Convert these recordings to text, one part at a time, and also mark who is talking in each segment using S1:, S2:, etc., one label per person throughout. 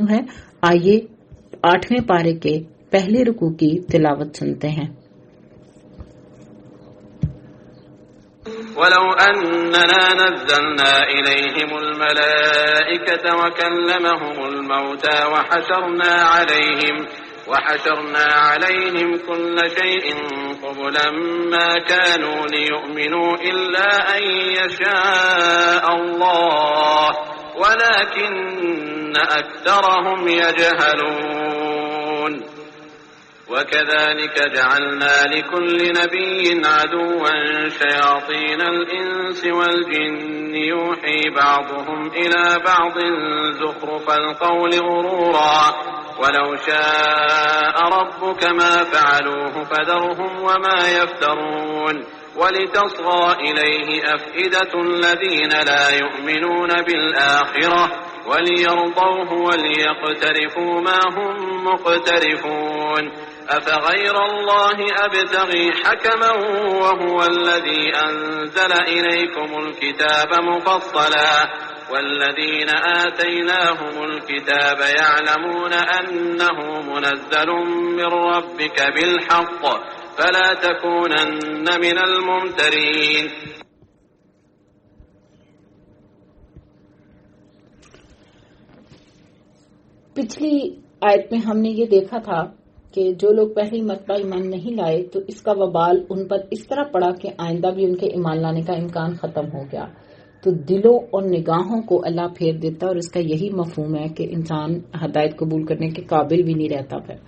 S1: کیوں ہے؟ آئیے 8ویں پارے کے پہلے رکوع کی تلاوت سنتے ہیں۔
S2: وَلَوْ أَنَّنَا نَزَّلْنَا إِلَيْهِمُ الْمَلَائِكَةَ وَكَلَّمَهُمُ الْمَوْتَى وَحَشَرْنَا عَلَيْهِمْ كُلَّ شَيْءٍ قُبُلًا مَا كَانُوا لِيُؤْمِنُوا إِلَّا أَن يَشَاءَ اللَّهُ وَلَكِنَّ أَكْثَرَهُمْ يَجْهَلُونَ وَكَذَلِكَ جَعَلْنَا لِكُلِّ نَبِيٍّ عَدُوًّا شَيَاطِينَ الْإِنسِ وَالْجِنِّ يُوحِي بَعْضُهُمْ إِلَى بَعْضٍ زُخْرُفَ الْقَوْلِ غُرُورًا وَلَوْ شَاءَ رَبُّكَ مَا فَعَلُوهُ فَذَرْهُمْ وَمَا يَفْتَرُونَ وَلِتَصْغَى إِلَيْهِ أَفْئِدَةُ الَّذِينَ لَا يُؤْمِنُونَ بِالْآخِرَةِ وَلِيَرْضَوْهُ وَلِيَقْتَرِفُوا مَا هُمْ مُقْتَرِفُونَ أَفَغَيْرَ اللَّهِ أَبْتَغِي حَكَمًا وَهُوَ الَّذِي أَنزَلَ إِلَيْكُمُ الْكِتَابَ مُفَصَّلًا وَالَّذِينَ آتَيْنَاهُمُ الْكِتَابَ يَعْلَمُونَ أَنَّهُ مُنَزَّلٌ مِّن رَّبِّكَ بِالْحَقِّ فَلَا تَكُونَنَّ مِنَ الْمُمْتَرِينَ۔
S1: پچھلی آیت میں ہم نے یہ دیکھا تھا کہ جو لوگ پہلی مرتبہ ایمان نہیں لائے تو اس کا وبال ان پر اس طرح پڑا کہ آئندہ بھی ان کے ایمان لانے کا امکان ختم ہو گیا۔ تو دلوں اور نگاہوں کو اللہ پھیر دیتا اور اس کا یہی مفہوم ہے کہ انسان ہدایت قبول کرنے کے قابل بھی نہیں رہتا پھر۔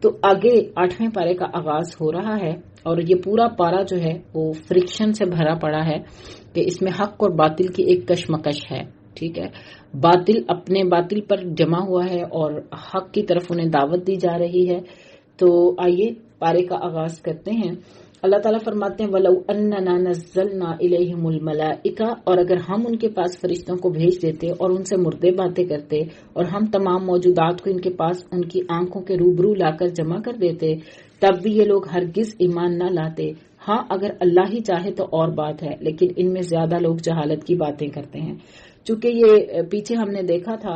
S1: تو آگے 8ویں پارے کا آغاز ہو رہا ہے اور یہ پورا پارا جو ہے وہ فرکشن سے بھرا پڑا ہے کہ اس میں حق اور باطل کی ایک کشمکش ہے، ٹھیک ہے۔ باطل اپنے باطل پر جمع ہوا ہے اور حق کی طرف انہیں دعوت دی جا رہی ہے۔ تو آئیے پارے کا آغاز کرتے ہیں۔ اللہ تعالیٰ فرماتے ہیں وَلَوْ أَنَّنَا نَزَّلْنَا إِلَيْهِمُ الْمَلَائِكَةَ، اور اگر ہم ان کے پاس فرشتوں کو بھیج دیتے اور ان سے مردے باتیں کرتے اور ہم تمام موجودات کو ان کے پاس ان کی آنکھوں کے روبرو لا کر جمع کر دیتے، تب بھی یہ لوگ ہرگز ایمان نہ لاتے۔ ہاں اگر اللہ ہی چاہے تو اور بات ہے، لیکن ان میں زیادہ لوگ جہالت کی باتیں کرتے ہیں۔ چونکہ یہ پیچھے ہم نے دیکھا تھا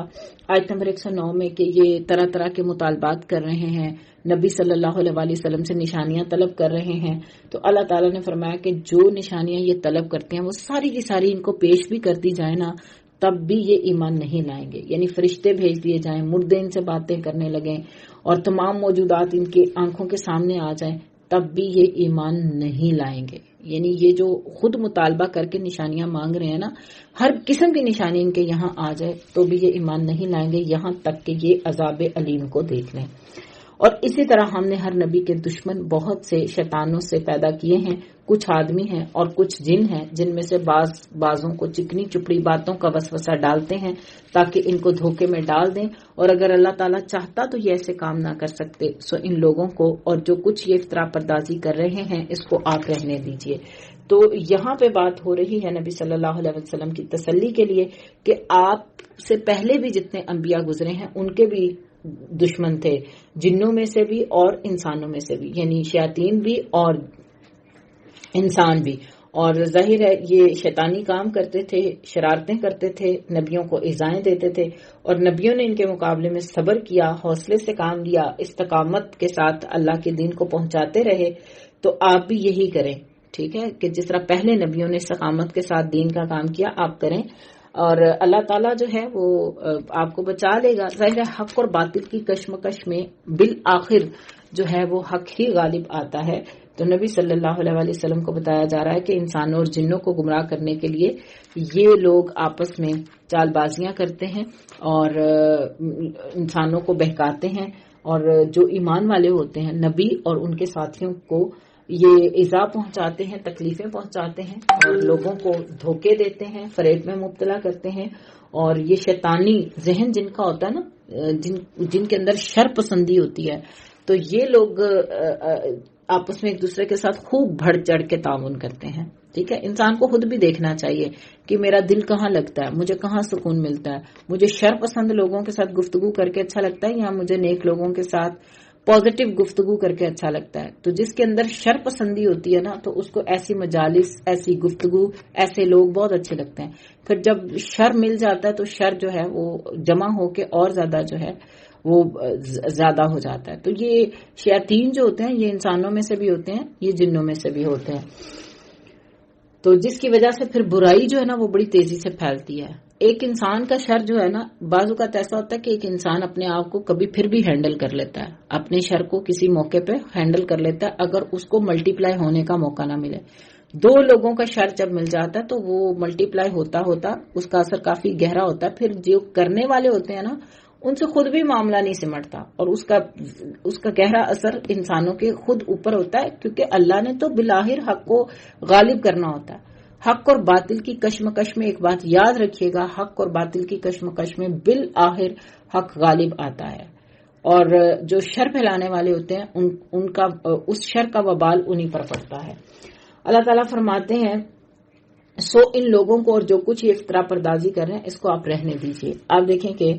S1: آیت نمبر 109 میں کہ یہ طرح طرح کے مطالبات کر رہے ہیں، نبی صلی اللہ علیہ وسلم سے نشانیاں طلب کر رہے ہیں۔ تو اللہ تعالیٰ نے فرمایا کہ جو نشانیاں یہ طلب کرتے ہیں وہ ساری کی ساری ان کو پیش بھی کر دی جائے نا، تب بھی یہ ایمان نہیں لائیں گے۔ یعنی فرشتے بھیج دیے جائیں، مردے ان سے باتیں کرنے لگیں اور تمام موجودات ان کی آنکھوں کے سامنے آ جائیں، تب بھی یہ ایمان نہیں لائیں گے۔ یعنی یہ جو خود مطالبہ کر کے نشانیاں مانگ رہے ہیں نا، ہر قسم کی نشانی ان کے یہاں آ جائے تو بھی یہ ایمان نہیں لائیں گے، یہاں تک کہ یہ عذاب علیم کو دیکھ لیں۔ اور اسی طرح ہم نے ہر نبی کے دشمن بہت سے شیطانوں سے پیدا کیے ہیں، کچھ آدمی ہیں اور کچھ جن ہیں، جن میں سے بعضوں کو چکنی چپڑی باتوں کا وسوسہ ڈالتے ہیں تاکہ ان کو دھوکے میں ڈال دیں، اور اگر اللہ تعالیٰ چاہتا تو یہ ایسے کام نہ کر سکتے۔ سو ان لوگوں کو اور جو کچھ یہ افطرا پردازی کر رہے ہیں اس کو آپ رہنے دیجئے۔ تو یہاں پہ بات ہو رہی ہے نبی صلی اللہ علیہ وسلم کی تسلی کے لیے کہ آپ سے پہلے بھی جتنے انبیاء گزرے ہیں ان کے بھی دشمن تھے، جنوں میں سے بھی اور انسانوں میں سے بھی، یعنی شیاطین بھی اور انسان بھی۔ اور ظاہر ہے یہ شیطانی کام کرتے تھے، شرارتیں کرتے تھے، نبیوں کو ایذائیں دیتے تھے، اور نبیوں نے ان کے مقابلے میں صبر کیا، حوصلے سے کام لیا، استقامت کے ساتھ اللہ کے دین کو پہنچاتے رہے۔ تو آپ بھی یہی کریں، ٹھیک ہے، کہ جس طرح پہلے نبیوں نے استقامت کے ساتھ دین کا کام کیا آپ کریں، اور اللہ تعالیٰ جو ہے وہ آپ کو بچا لے گا۔ ظاہر ہے حق اور باطل کی کشمکش میں بالآخر جو ہے وہ حق ہی غالب آتا ہے۔ تو نبی صلی اللہ علیہ وسلم کو بتایا جا رہا ہے کہ انسانوں اور جنوں کو گمراہ کرنے کے لیے یہ لوگ آپس میں چال بازیاں کرتے ہیں اور انسانوں کو بہکاتے ہیں، اور جو ایمان والے ہوتے ہیں نبی اور ان کے ساتھیوں کو یہ ایذا پہنچاتے ہیں، تکلیفیں پہنچاتے ہیں اور لوگوں کو دھوکے دیتے ہیں، فریب میں مبتلا کرتے ہیں۔ اور یہ شیطانی ذہن جن کا ہوتا ہے نا، جن کے اندر شر پسندی ہوتی ہے، تو یہ لوگ آپس میں ایک دوسرے کے ساتھ خوب بڑھ چڑھ کے تعاون کرتے ہیں۔ ٹھیک ہے، انسان کو خود بھی دیکھنا چاہیے کہ میرا دل کہاں لگتا ہے، مجھے کہاں سکون ملتا ہے، مجھے شر پسند لوگوں کے ساتھ گفتگو کر کے اچھا لگتا ہے یا مجھے نیک لوگوں کے ساتھ پازیٹیو گفتگو کر کے اچھا لگتا ہے. تو جس کے اندر شر پسندی ہوتی ہے نا تو اس کو ایسی مجالس، ایسی گفتگو، ایسے لوگ بہت اچھے لگتے ہیں. پھر جب شر مل جاتا ہے تو شر جو ہے وہ جمع ہو کے اور زیادہ جو ہے وہ زیادہ ہو جاتا ہے. تو یہ شیاطین جو ہوتے ہیں یہ انسانوں میں سے بھی ہوتے ہیں، یہ جنوں میں سے بھی ہوتے ہیں. تو جس کی وجہ سے پھر برائی جو ہے نا وہ بڑی تیزی سے پھیلتی ہے. ایک انسان کا شر جو ہے نا بعض اوقات ایسا ہوتا ہے کہ ایک انسان اپنے آپ کو کبھی پھر بھی ہینڈل کر لیتا ہے، اپنے شر کو کسی موقع پہ ہینڈل کر لیتا ہے اگر اس کو ملٹی پلائی ہونے کا موقع نہ ملے. 2 لوگوں کا شر جب مل جاتا ہے تو وہ ملٹی پلائی ہوتا ہوتا اس کا اثر کافی گہرا ہوتا ہے. پھر جو کرنے والے ہوتے ہیں نا ان سے خود بھی معاملہ نہیں سمٹتا اور اس کا گہرا اثر انسانوں کے خود اوپر ہوتا ہے، کیونکہ اللہ نے تو بالآخر حق کو غالب کرنا ہوتا ہے. حق اور باطل کی کشمکش میں ایک بات یاد رکھیے گا، حق اور باطل کی کشمکش میں بالآخر حق غالب آتا ہے، اور جو شر پھیلانے والے ہوتے ہیں ان کا اس شر کا وبال انہی پر پڑتا ہے. اللہ تعالیٰ فرماتے ہیں سو ان لوگوں کو اور جو کچھ یہ افترا پردازی کر رہے ہیں اس کو آپ رہنے دیجئے. آپ دیکھیں کہ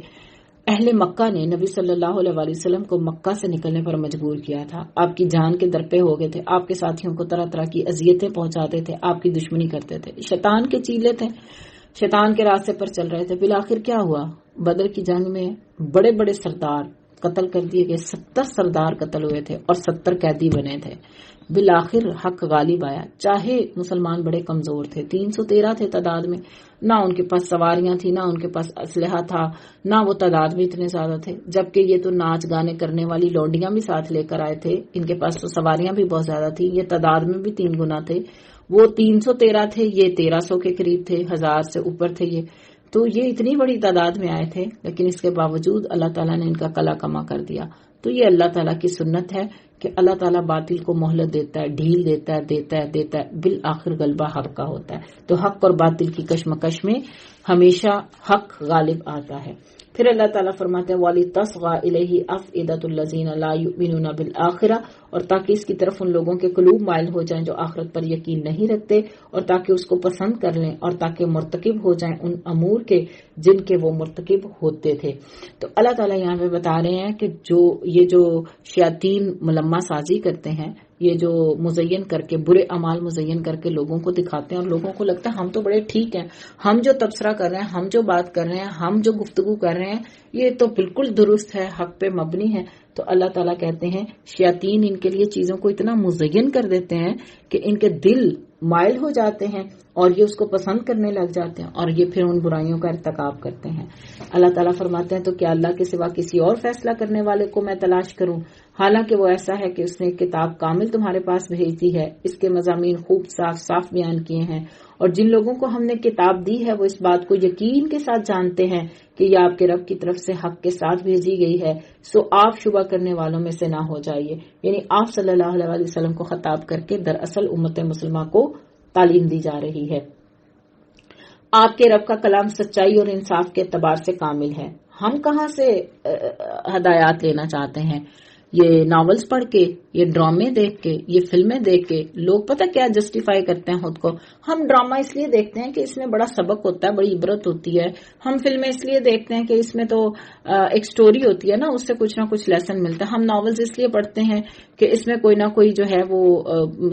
S1: اہل مکہ نے نبی صلی اللہ علیہ وسلم کو مکہ سے نکلنے پر مجبور کیا تھا. آپ کی جان کے درپے ہو گئے تھے، آپ کے ساتھیوں کو طرح طرح کی اذیتیں پہنچاتے تھے، آپ کی دشمنی کرتے تھے، شیطان کے چیلے تھے، شیطان کے راستے پر چل رہے تھے. بالآخر کیا ہوا؟ بدر کی جنگ میں بڑے بڑے سردار قتل کر دیے گئے، 70 سردار قتل ہوئے تھے اور 70 قیدی بنے تھے. بالآخر حق غالب آیا. چاہے مسلمان بڑے کمزور تھے، 313 تھے تعداد میں، نہ ان کے پاس سواریاں تھی، نہ ان کے پاس اسلحہ تھا، نہ وہ تعداد میں اتنے زیادہ تھے. جبکہ یہ تو ناچ گانے کرنے والی لونڈیاں بھی ساتھ لے کر آئے تھے، ان کے پاس تو سواریاں بھی بہت زیادہ تھی، یہ تعداد میں بھی 3 گنا تھے. وہ 313 تھے، یہ 1300 کے قریب تھے، 1000 سے اوپر تھے. تو یہ اتنی بڑی تعداد میں آئے تھے، لیکن اس کے باوجود اللہ تعالیٰ نے ان کا کلا کما کر دیا. تو یہ اللہ تعالیٰ کی سنت ہے کہ اللہ تعالیٰ باطل کو مہلت دیتا ہے، ڈھیل دیتا ہے، بالآخر غلبہ حق کا ہوتا ہے. تو حق اور باطل کی کشمکش میں ہمیشہ حق غالب آتا ہے. پھر اللہ تعالیٰ فرماتے ہیں وَلِتَصْغَى إِلَيْهِ أَفْئِدَةُ الَّذِينَ لَا يُؤْمِنُونَ بِالْآخِرَةِ، اور تاکہ اس کی طرف ان لوگوں کے قلوب مائل ہو جائیں جو آخرت پر یقین نہیں رکھتے، اور تاکہ اس کو پسند کر لیں، اور تاکہ مرتکب ہو جائیں ان امور کے جن کے وہ مرتکب ہوتے تھے. تو اللہ تعالیٰ یہاں پہ بتا رہے ہیں کہ جو شیاطین ملمہ سازی کرتے ہیں، یہ جو مزین کر کے برے اعمال مزین کر کے لوگوں کو دکھاتے ہیں اور لوگوں کو لگتا ہے ہم تو بڑے ٹھیک ہیں، ہم جو تبصرہ کر رہے ہیں، ہم جو بات کر رہے ہیں، ہم جو گفتگو کر رہے ہیں یہ تو بالکل درست ہے، حق پہ مبنی ہے. تو اللہ تعالیٰ کہتے ہیں شیاطین ان کے لیے چیزوں کو اتنا مزین کر دیتے ہیں کہ ان کے دل مائل ہو جاتے ہیں اور یہ اس کو پسند کرنے لگ جاتے ہیں اور یہ پھر ان برائیوں کا ارتکاب کرتے ہیں. اللہ تعالیٰ فرماتے ہیں تو کیا اللہ کے سوا کسی اور فیصلہ کرنے والے کو میں تلاش کروں، حالانکہ وہ ایسا ہے کہ اس نے ایک کتاب کامل تمہارے پاس بھیج دی ہے، اس کے مضامین خوب صاف صاف بیان کیے ہیں، اور جن لوگوں کو ہم نے کتاب دی ہے وہ اس بات کو یقین کے ساتھ جانتے ہیں کہ یہ آپ کے رب کی طرف سے حق کے ساتھ بھیجی گئی ہے. سو آپ شبہ کرنے والوں میں سے نہ ہو جائیے. یعنی آپ صلی اللہ علیہ وسلم کو خطاب کر کے دراصل امت مسلمہ کو تعلیم دی جا رہی ہے. آپ کے رب کا کلام سچائی اور انصاف کے اعتبار سے کامل ہے. ہم کہاں سے ہدایات لینا چاہتے ہیں؟ یہ ناولز پڑھ کے، یہ ڈرامے دیکھ کے، یہ فلمیں دیکھ کے. لوگ پتہ کیا جسٹیفائی کرتے ہیں خود کو، ہم ڈرامہ اس لیے دیکھتے ہیں کہ اس میں بڑا سبق ہوتا ہے، بڑی عبرت ہوتی ہے. ہم فلمیں اس لیے دیکھتے ہیں کہ اس میں تو ایک سٹوری ہوتی ہے نا، اس سے کچھ نہ کچھ لیسن ملتا ہے. ہم ناولز اس لیے پڑھتے ہیں کہ اس میں کوئی نہ کوئی جو ہے وہ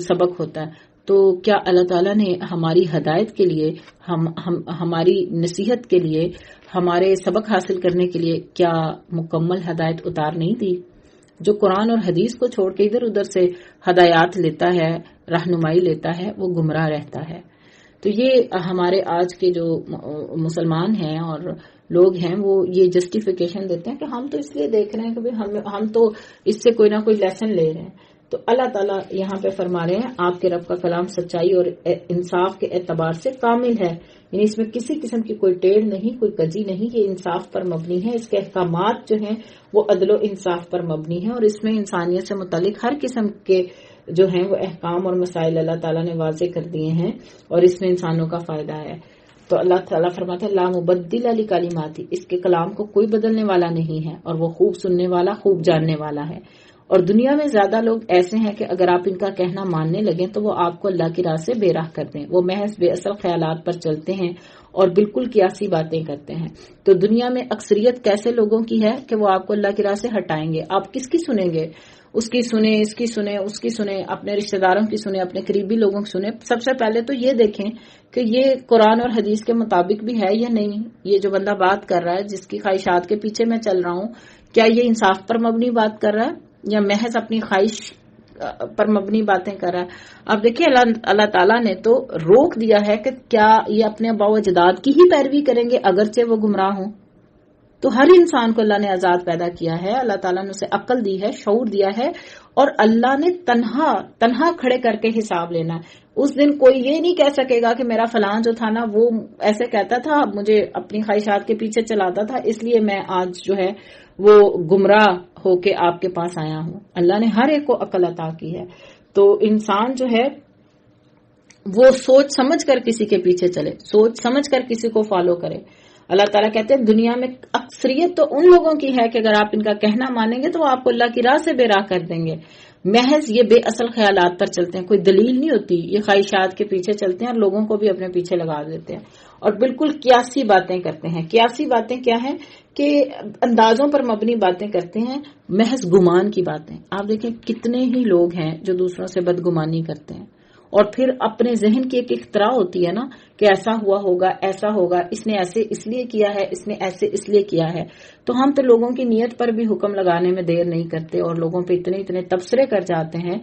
S1: سبق ہوتا ہے. تو کیا اللہ تعالیٰ نے ہماری ہدایت کے لیے، ہماری نصیحت کے لیے، ہمارے سبق حاصل کرنے کے لیے کیا مکمل ہدایت اتار نہیں دی؟ جو قرآن اور حدیث کو چھوڑ کے ادھر ادھر سے ہدایات لیتا ہے، رہنمائی لیتا ہے، وہ گمراہ رہتا ہے. تو یہ ہمارے آج کے جو مسلمان ہیں اور لوگ ہیں وہ یہ جسٹیفیکیشن دیتے ہیں کہ ہم تو اس لیے دیکھ رہے ہیں کہ ہم تو اس سے کوئی نہ کوئی لیسن لے رہے ہیں. تو اللہ تعالیٰ یہاں پہ فرما رہے ہیں آپ کے رب کا کلام سچائی اور انصاف کے اعتبار سے کامل ہے. یعنی اس میں کسی قسم کی کوئی ٹیڑھ نہیں، کوئی کجی نہیں، یہ انصاف پر مبنی ہے. اس کے احکامات جو ہیں وہ عدل و انصاف پر مبنی ہے، اور اس میں انسانیت سے متعلق ہر قسم کے جو ہیں وہ احکام اور مسائل اللہ تعالیٰ نے واضح کر دیے ہیں، اور اس میں انسانوں کا فائدہ ہے. تو اللہ تعالیٰ فرماتے ہیں لا مبدل لکلماتی، اس کے کلام کو کوئی بدلنے والا نہیں ہے، اور وہ خوب سننے والا، خوب جاننے والا ہے. اور دنیا میں زیادہ لوگ ایسے ہیں کہ اگر آپ ان کا کہنا ماننے لگیں تو وہ آپ کو اللہ کی راہ سے بے راہ کر دیں. وہ محض بے اصل خیالات پر چلتے ہیں اور بالکل قیاسی باتیں کرتے ہیں. تو دنیا میں اکثریت کیسے لوگوں کی ہے کہ وہ آپ کو اللہ کی راہ سے ہٹائیں گے. آپ کس کی سنیں گے؟ اس کی سنیں، اس کی سنیں، اس کی سنیں، اپنے رشتہ داروں کی سنیں، اپنے قریبی لوگوں کی سنیں. سب سے پہلے تو یہ دیکھیں کہ یہ قرآن اور حدیث کے مطابق بھی ہے یا نہیں. یہ جو بندہ بات کر رہا ہے، جس کی خواہشات کے پیچھے میں چل رہا ہوں، کیا یہ انصاف پر مبنی بات کر رہا ہے یا محض اپنی خواہش پر مبنی باتیں کر رہا ہے. اب دیکھیں اللہ تعالیٰ نے تو روک دیا ہے کہ کیا یہ اپنے آباء و اجداد کی ہی پیروی کریں گے اگرچہ وہ گمراہ ہوں. تو ہر انسان کو اللہ نے آزاد پیدا کیا ہے، اللہ تعالیٰ نے اسے عقل دی ہے، شعور دیا ہے، اور اللہ نے تنہا کھڑے کر کے حساب لینا ہے. اس دن کوئی یہ نہیں کہہ سکے گا کہ میرا فلاں جو تھا نا وہ ایسے کہتا تھا، مجھے اپنی خواہشات کے پیچھے چلاتا تھا، اس لیے میں آج جو ہے وہ گمراہ ہو کے آپ کے پاس آیا ہوں. اللہ نے ہر ایک کو عقل عطا کی ہے. تو انسان جو ہے وہ سوچ سمجھ کر کسی کے پیچھے چلے، سوچ سمجھ کر کسی کو فالو کرے. اللہ تعالیٰ کہتے ہیں دنیا میں اکثریت تو ان لوگوں کی ہے کہ اگر آپ ان کا کہنا مانیں گے تو وہ آپ کو اللہ کی راہ سے بے راہ کر دیں گے. محض یہ بے اصل خیالات پر چلتے ہیں، کوئی دلیل نہیں ہوتی، یہ خواہشات کے پیچھے چلتے ہیں اور لوگوں کو بھی اپنے پیچھے لگا دیتے ہیں اور بالکل قیاسی باتیں کرتے ہیں. قیاسی باتیں کیا ہیں کہ اندازوں پر مبنی باتیں کرتے ہیں، محض گمان کی باتیں. آپ دیکھیں کتنے ہی لوگ ہیں جو دوسروں سے بدگمانی کرتے ہیں اور پھر اپنے ذہن کی ایک اختراع ہوتی ہے نا کہ ایسا ہوا ہوگا، ایسا ہوگا، اس نے ایسے اس لیے کیا ہے، اس نے ایسے اس لیے کیا ہے. تو ہم تو لوگوں کی نیت پر بھی حکم لگانے میں دیر نہیں کرتے اور لوگوں پہ اتنے تبصرے کر جاتے ہیں.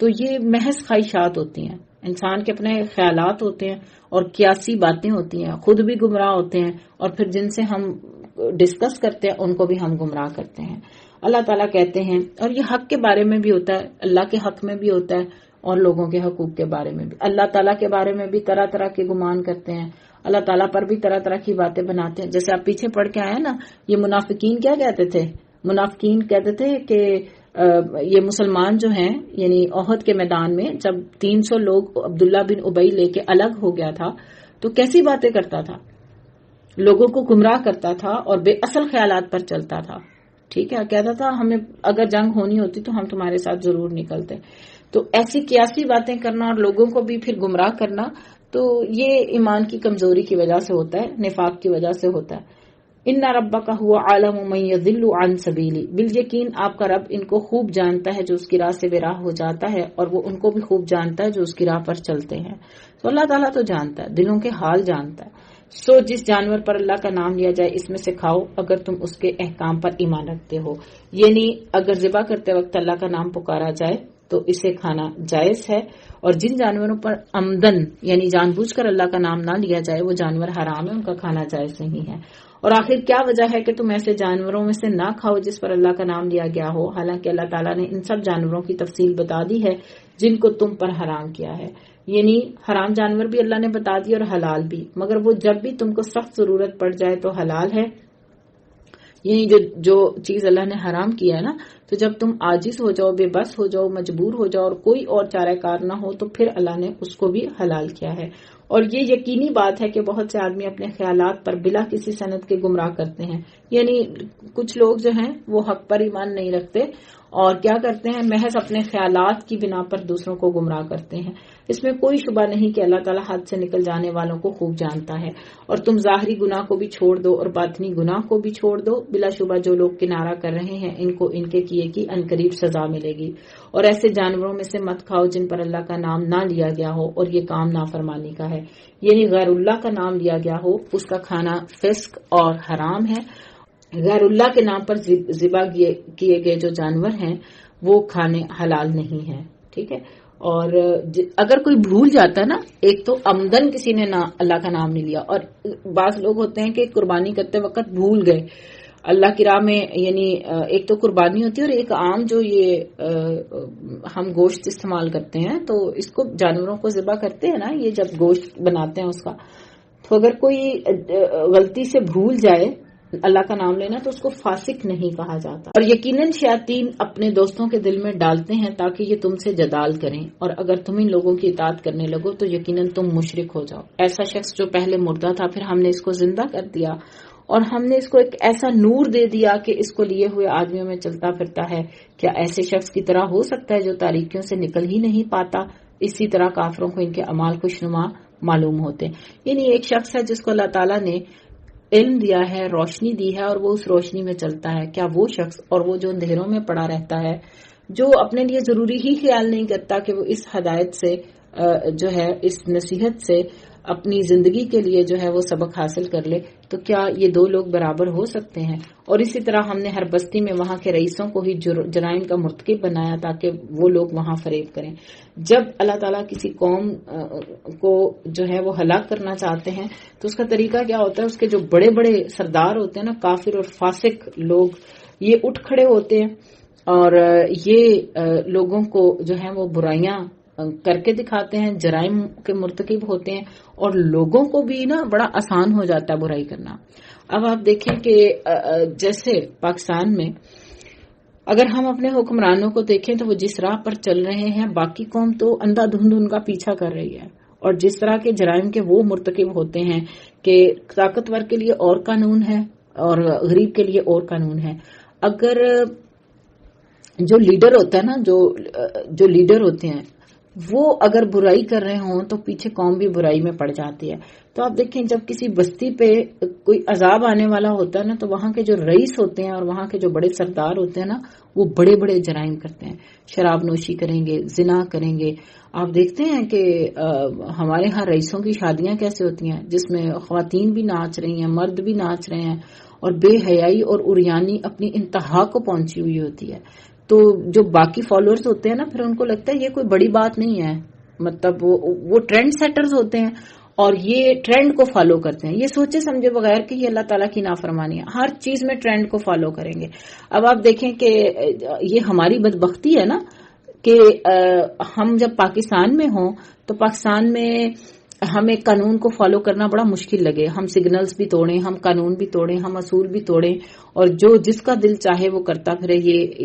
S1: تو یہ محض خواہشات ہوتی ہیں، انسان کے اپنے خیالات ہوتے ہیں اور قیاسی باتیں ہوتی ہیں. خود بھی گمراہ ہوتے ہیں اور پھر جن سے ہم ڈسکس کرتے ہیں ان کو بھی ہم گمراہ کرتے ہیں. اللہ تعالیٰ کہتے ہیں، اور یہ حق کے بارے میں بھی ہوتا ہے، اللہ کے حق میں بھی ہوتا ہے اور لوگوں کے حقوق کے بارے میں بھی. اللہ تعالیٰ کے بارے میں بھی طرح طرح کے گمان کرتے ہیں، اللہ تعالیٰ پر بھی طرح طرح کی باتیں بناتے ہیں. جیسے آپ پیچھے پڑھ کے آئے نا، یہ منافقین کیا کہتے تھے؟ منافقین کہتے تھے کہ یہ مسلمان جو ہیں، یعنی احد کے میدان میں جب 300 لوگ عبداللہ بن ابی لے کے الگ ہو گیا تھا تو کیسی باتیں کرتا تھا، لوگوں کو گمراہ کرتا تھا اور بے اصل خیالات پر چلتا تھا. ٹھیک ہے، کہتا تھا ہمیں اگر جنگ ہونی ہوتی تو ہم تمہارے ساتھ ضرور نکلتے. تو ایسی قیاسی باتیں کرنا اور لوگوں کو بھی پھر گمراہ کرنا، تو یہ ایمان کی کمزوری کی وجہ سے ہوتا ہے، نفاق کی وجہ سے ہوتا ہے. ان ربک هو اعلم من یضل عن سبیلی، بالیقین آپ کا رب ان کو خوب جانتا ہے جو اس کی راہ سے بے راہ ہو جاتا ہے، اور وہ ان کو بھی خوب جانتا ہے جو اس کی راہ پر چلتے ہیں. تو اللہ تعالیٰ تو جانتا ہے، دلوں کے حال جانتا ہے. سو جس جانور پر اللہ کا نام لیا جائے اس میں سے کھاؤ اگر تم اس کے احکام پر ایمان رکھتے ہو. یعنی اگر ذبح کرتے وقت اللہ کا نام پکارا جائے تو اسے کھانا جائز ہے، اور جن جانوروں پر عمدن یعنی جان بوجھ کر اللہ کا نام نہ لیا جائے وہ جانور حرام ہے، ان کا کھانا جائز نہیں ہے. اور آخر کیا وجہ ہے کہ تم ایسے جانوروں میں سے نہ کھاؤ جس پر اللہ کا نام لیا گیا ہو، حالانکہ اللہ تعالیٰ نے ان سب جانوروں کی تفصیل بتا دی ہے جن کو تم پر حرام کیا ہے. یعنی حرام جانور بھی اللہ نے بتا دی اور حلال بھی، مگر وہ جب بھی تم کو سخت ضرورت پڑ جائے تو حلال ہے. یعنی جو چیز اللہ نے حرام کیا ہے نا، تو جب تم عاجز ہو جاؤ، بے بس ہو جاؤ، مجبور ہو جاؤ اور کوئی اور چارہ کار نہ ہو تو پھر اللہ نے اس کو بھی حلال کیا ہے. اور یہ یقینی بات ہے کہ بہت سے آدمی اپنے خیالات پر بلا کسی سند کے گمراہ کرتے ہیں. یعنی کچھ لوگ جو ہیں وہ حق پر ایمان نہیں رکھتے اور کیا کرتے ہیں، محض اپنے خیالات کی بنا پر دوسروں کو گمراہ کرتے ہیں. اس میں کوئی شبہ نہیں کہ اللہ تعالیٰ حد سے نکل جانے والوں کو خوب جانتا ہے. اور تم ظاہری گناہ کو بھی چھوڑ دو اور باطنی گناہ کو بھی چھوڑ دو، بلا شبہ جو لوگ کنارہ کر رہے ہیں ان کو ان کے کیے کی عنقریب سزا ملے گی. اور ایسے جانوروں میں سے مت کھاؤ جن پر اللہ کا نام نہ لیا گیا ہو اور یہ کام نافرمانی کا ہے. یعنی غیر اللہ کا نام لیا گیا ہو اس کا کھانا فسق اور حرام ہے. غیر اللہ کے نام پر ذبح کیے گئے جو جانور ہیں وہ کھانے حلال نہیں ہیں. ٹھیک ہے. اور اگر کوئی بھول جاتا ہے نا، ایک تو عمدن کسی نے اللہ کا نام نہیں لیا، اور بعض لوگ ہوتے ہیں کہ قربانی کرتے وقت بھول گئے اللہ کی راہ میں. یعنی ایک تو قربانی ہوتی ہے اور ایک عام جو یہ ہم گوشت استعمال کرتے ہیں تو اس کو جانوروں کو ذبح کرتے ہیں نا، یہ جب گوشت بناتے ہیں اس کا، تو اگر کوئی غلطی سے بھول جائے اللہ کا نام لینا تو اس کو فاسق نہیں کہا جاتا. اور یقیناً شیاطین اپنے دوستوں کے دل میں ڈالتے ہیں تاکہ یہ تم سے جدال کریں، اور اگر تم ان لوگوں کی اطاعت کرنے لگو تو یقیناً تم مشرک ہو جاؤ. ایسا شخص جو پہلے مردہ تھا پھر ہم نے اس کو زندہ کر دیا اور ہم نے اس کو ایک ایسا نور دے دیا کہ اس کو لیے ہوئے آدمیوں میں چلتا پھرتا ہے. کیا ایسے شخص کی طرح ہو سکتا ہے جو تاریکیوں سے نکل ہی نہیں پاتا؟ اسی طرح کافروں کو ان کے اعمال خوشنما معلوم ہوتے ہیں. یعنی ایک شخص ہے جس کو اللہ تعالیٰ نے علم دیا ہے، روشنی دی ہے، اور وہ اس روشنی میں چلتا ہے. کیا وہ شخص اور وہ جو اندھیروں میں پڑا رہتا ہے، جو اپنے لیے ضروری ہی خیال نہیں کرتا کہ وہ اس ہدایت سے جو ہے اس نصیحت سے اپنی زندگی کے لیے جو ہے وہ سبق حاصل کر لے، تو کیا یہ دو لوگ برابر ہو سکتے ہیں؟ اور اسی طرح ہم نے ہر بستی میں وہاں کے رئیسوں کو ہی جرائم کا مرتکب بنایا تاکہ وہ لوگ وہاں فریب کریں. جب اللہ تعالیٰ کسی قوم کو جو ہے وہ ہلاک کرنا چاہتے ہیں تو اس کا طریقہ کیا ہوتا ہے؟ اس کے جو بڑے بڑے سردار ہوتے ہیں نا، کافر اور فاسق لوگ، یہ اٹھ کھڑے ہوتے ہیں اور یہ لوگوں کو جو ہے وہ برائیاں کر کے دکھاتے ہیں، جرائم کے مرتکب ہوتے ہیں، اور لوگوں کو بھی نا بڑا آسان ہو جاتا ہے برائی کرنا. اب آپ دیکھیں کہ جیسے پاکستان میں اگر ہم اپنے حکمرانوں کو دیکھیں تو وہ جس راہ پر چل رہے ہیں، باقی قوم تو اندھا دھند ان کا پیچھا کر رہی ہے، اور جس طرح کے جرائم کے وہ مرتکب ہوتے ہیں کہ طاقتور کے لیے اور قانون ہے اور غریب کے لیے اور قانون ہے. اگر جو لیڈر ہوتا ہے نا، جو لیڈر ہوتے ہیں وہ اگر برائی کر رہے ہوں تو پیچھے قوم بھی برائی میں پڑ جاتی ہے. تو آپ دیکھیں جب کسی بستی پہ کوئی عذاب آنے والا ہوتا ہے نا، تو وہاں کے جو رئیس ہوتے ہیں اور وہاں کے جو بڑے سردار ہوتے ہیں نا، وہ بڑے بڑے جرائم کرتے ہیں، شراب نوشی کریں گے، زنا کریں گے. آپ دیکھتے ہیں کہ ہمارے ہاں رئیسوں کی شادیاں کیسے ہوتی ہیں، جس میں خواتین بھی ناچ رہی ہیں، مرد بھی ناچ رہے ہیں، اور بے حیائی اور عریانی اپنی انتہا کو پہنچی ہوئی ہوتی ہے. تو جو باقی فالوورز ہوتے ہیں نا، پھر ان کو لگتا ہے یہ کوئی بڑی بات نہیں ہے، مطلب وہ ٹرینڈ سیٹرز ہوتے ہیں اور یہ ٹرینڈ کو فالو کرتے ہیں، یہ سوچے سمجھے بغیر کہ یہ اللہ تعالیٰ کی نافرمانی ہے، ہر چیز میں ٹرینڈ کو فالو کریں گے. اب آپ دیکھیں کہ یہ ہماری بدبختی ہے نا کہ ہم جب پاکستان میں ہوں تو پاکستان میں ہمیں قانون کو فالو کرنا بڑا مشکل لگے، ہم سگنلز بھی توڑیں، ہم قانون بھی توڑیں، ہم اصول بھی توڑیں، اور جو جس کا دل چاہے وہ کرتا پھرے.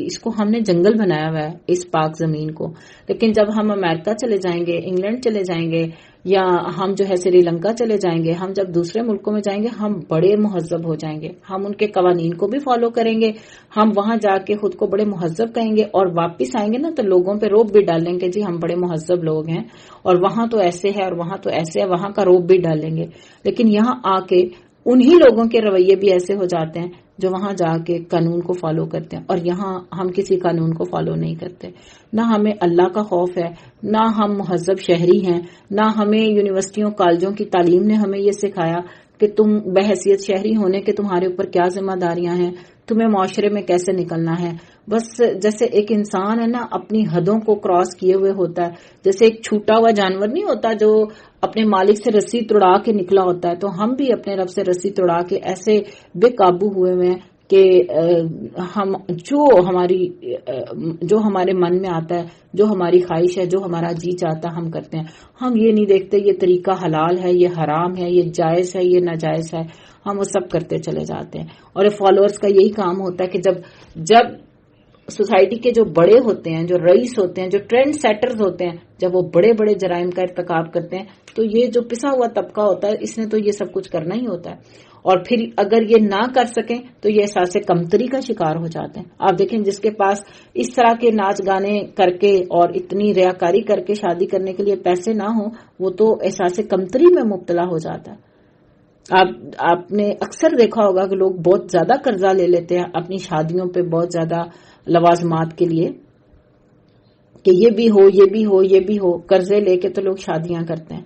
S1: اس کو ہم نے جنگل بنایا ہوا ہے اس پاک زمین کو. لیکن جب ہم امریکہ چلے جائیں گے، انگلینڈ چلے جائیں گے، یا ہم جو ہے سری لنکا چلے جائیں گے، ہم جب دوسرے ملکوں میں جائیں گے ہم بڑے مہذب ہو جائیں گے، ہم ان کے قوانین کو بھی فالو کریں گے، ہم وہاں جا کے خود کو بڑے مہذب کہیں گے، اور واپس آئیں گے نا تو لوگوں پہ روب بھی ڈالیں گے، جی ہم بڑے مہذب لوگ ہیں، اور وہاں تو ایسے ہے اور وہاں تو ایسے ہے، وہاں کا روب بھی ڈالیں گے. لیکن یہاں آ کے انہی لوگوں کے رویے بھی ایسے ہو جاتے ہیں جو وہاں جا کے قانون کو فالو کرتے ہیں، اور یہاں ہم کسی قانون کو فالو نہیں کرتے. نہ ہمیں اللہ کا خوف ہے، نہ ہم مہذب شہری ہیں، نہ ہمیں یونیورسٹیوں کالجوں کی تعلیم نے ہمیں یہ سکھایا کہ تم بحیثیت شہری ہونے کے تمہارے اوپر کیا ذمہ داریاں ہیں، تمہیں معاشرے میں کیسے نکلنا ہے. بس جیسے ایک انسان ہے نا اپنی حدوں کو کراس کیے ہوئے ہوتا ہے، جیسے ایک چھوٹا ہوا جانور نہیں ہوتا جو اپنے مالک سے رسی توڑا کے نکلا ہوتا ہے، تو ہم بھی اپنے رب سے رسی توڑا کے ایسے بے قابو ہوئے ہوئے ہیں کہ ہم جو ہمارے من میں آتا ہے، جو ہماری خواہش ہے، جو ہمارا جی چاہتا ہے ہم کرتے ہیں. ہم یہ نہیں دیکھتے یہ طریقہ حلال ہے، یہ حرام ہے، یہ جائز ہے، یہ ناجائز ہے، ہم وہ سب کرتے چلے جاتے ہیں. اور فالوورز کا یہی کام ہوتا ہے کہ جب سوسائٹی کے جو بڑے ہوتے ہیں، جو رئیس ہوتے ہیں، جو ٹرینڈ سیٹرز ہوتے ہیں، جب وہ بڑے بڑے جرائم کا ارتکاب کرتے ہیں تو یہ جو پسا ہوا طبقہ ہوتا ہے اس نے تو یہ سب کچھ کرنا ہی ہوتا ہے. اور پھر اگر یہ نہ کر سکیں تو یہ احساس کمتری کا شکار ہو جاتے ہیں. آپ دیکھیں جس کے پاس اس طرح کے ناچ گانے کر کے اور اتنی ریاکاری کر کے شادی کرنے کے لیے پیسے نہ ہوں، وہ تو احساس کمتری میں مبتلا ہو جاتا ہے. آپ نے اکثر دیکھا ہوگا کہ لوگ بہت زیادہ قرضہ لے لیتے ہیں اپنی شادیوں پہ، بہت زیادہ لوازمات کے لیے، کہ یہ بھی ہو یہ بھی ہو یہ بھی ہو، قرضے لے کے تو لوگ شادیاں کرتے ہیں.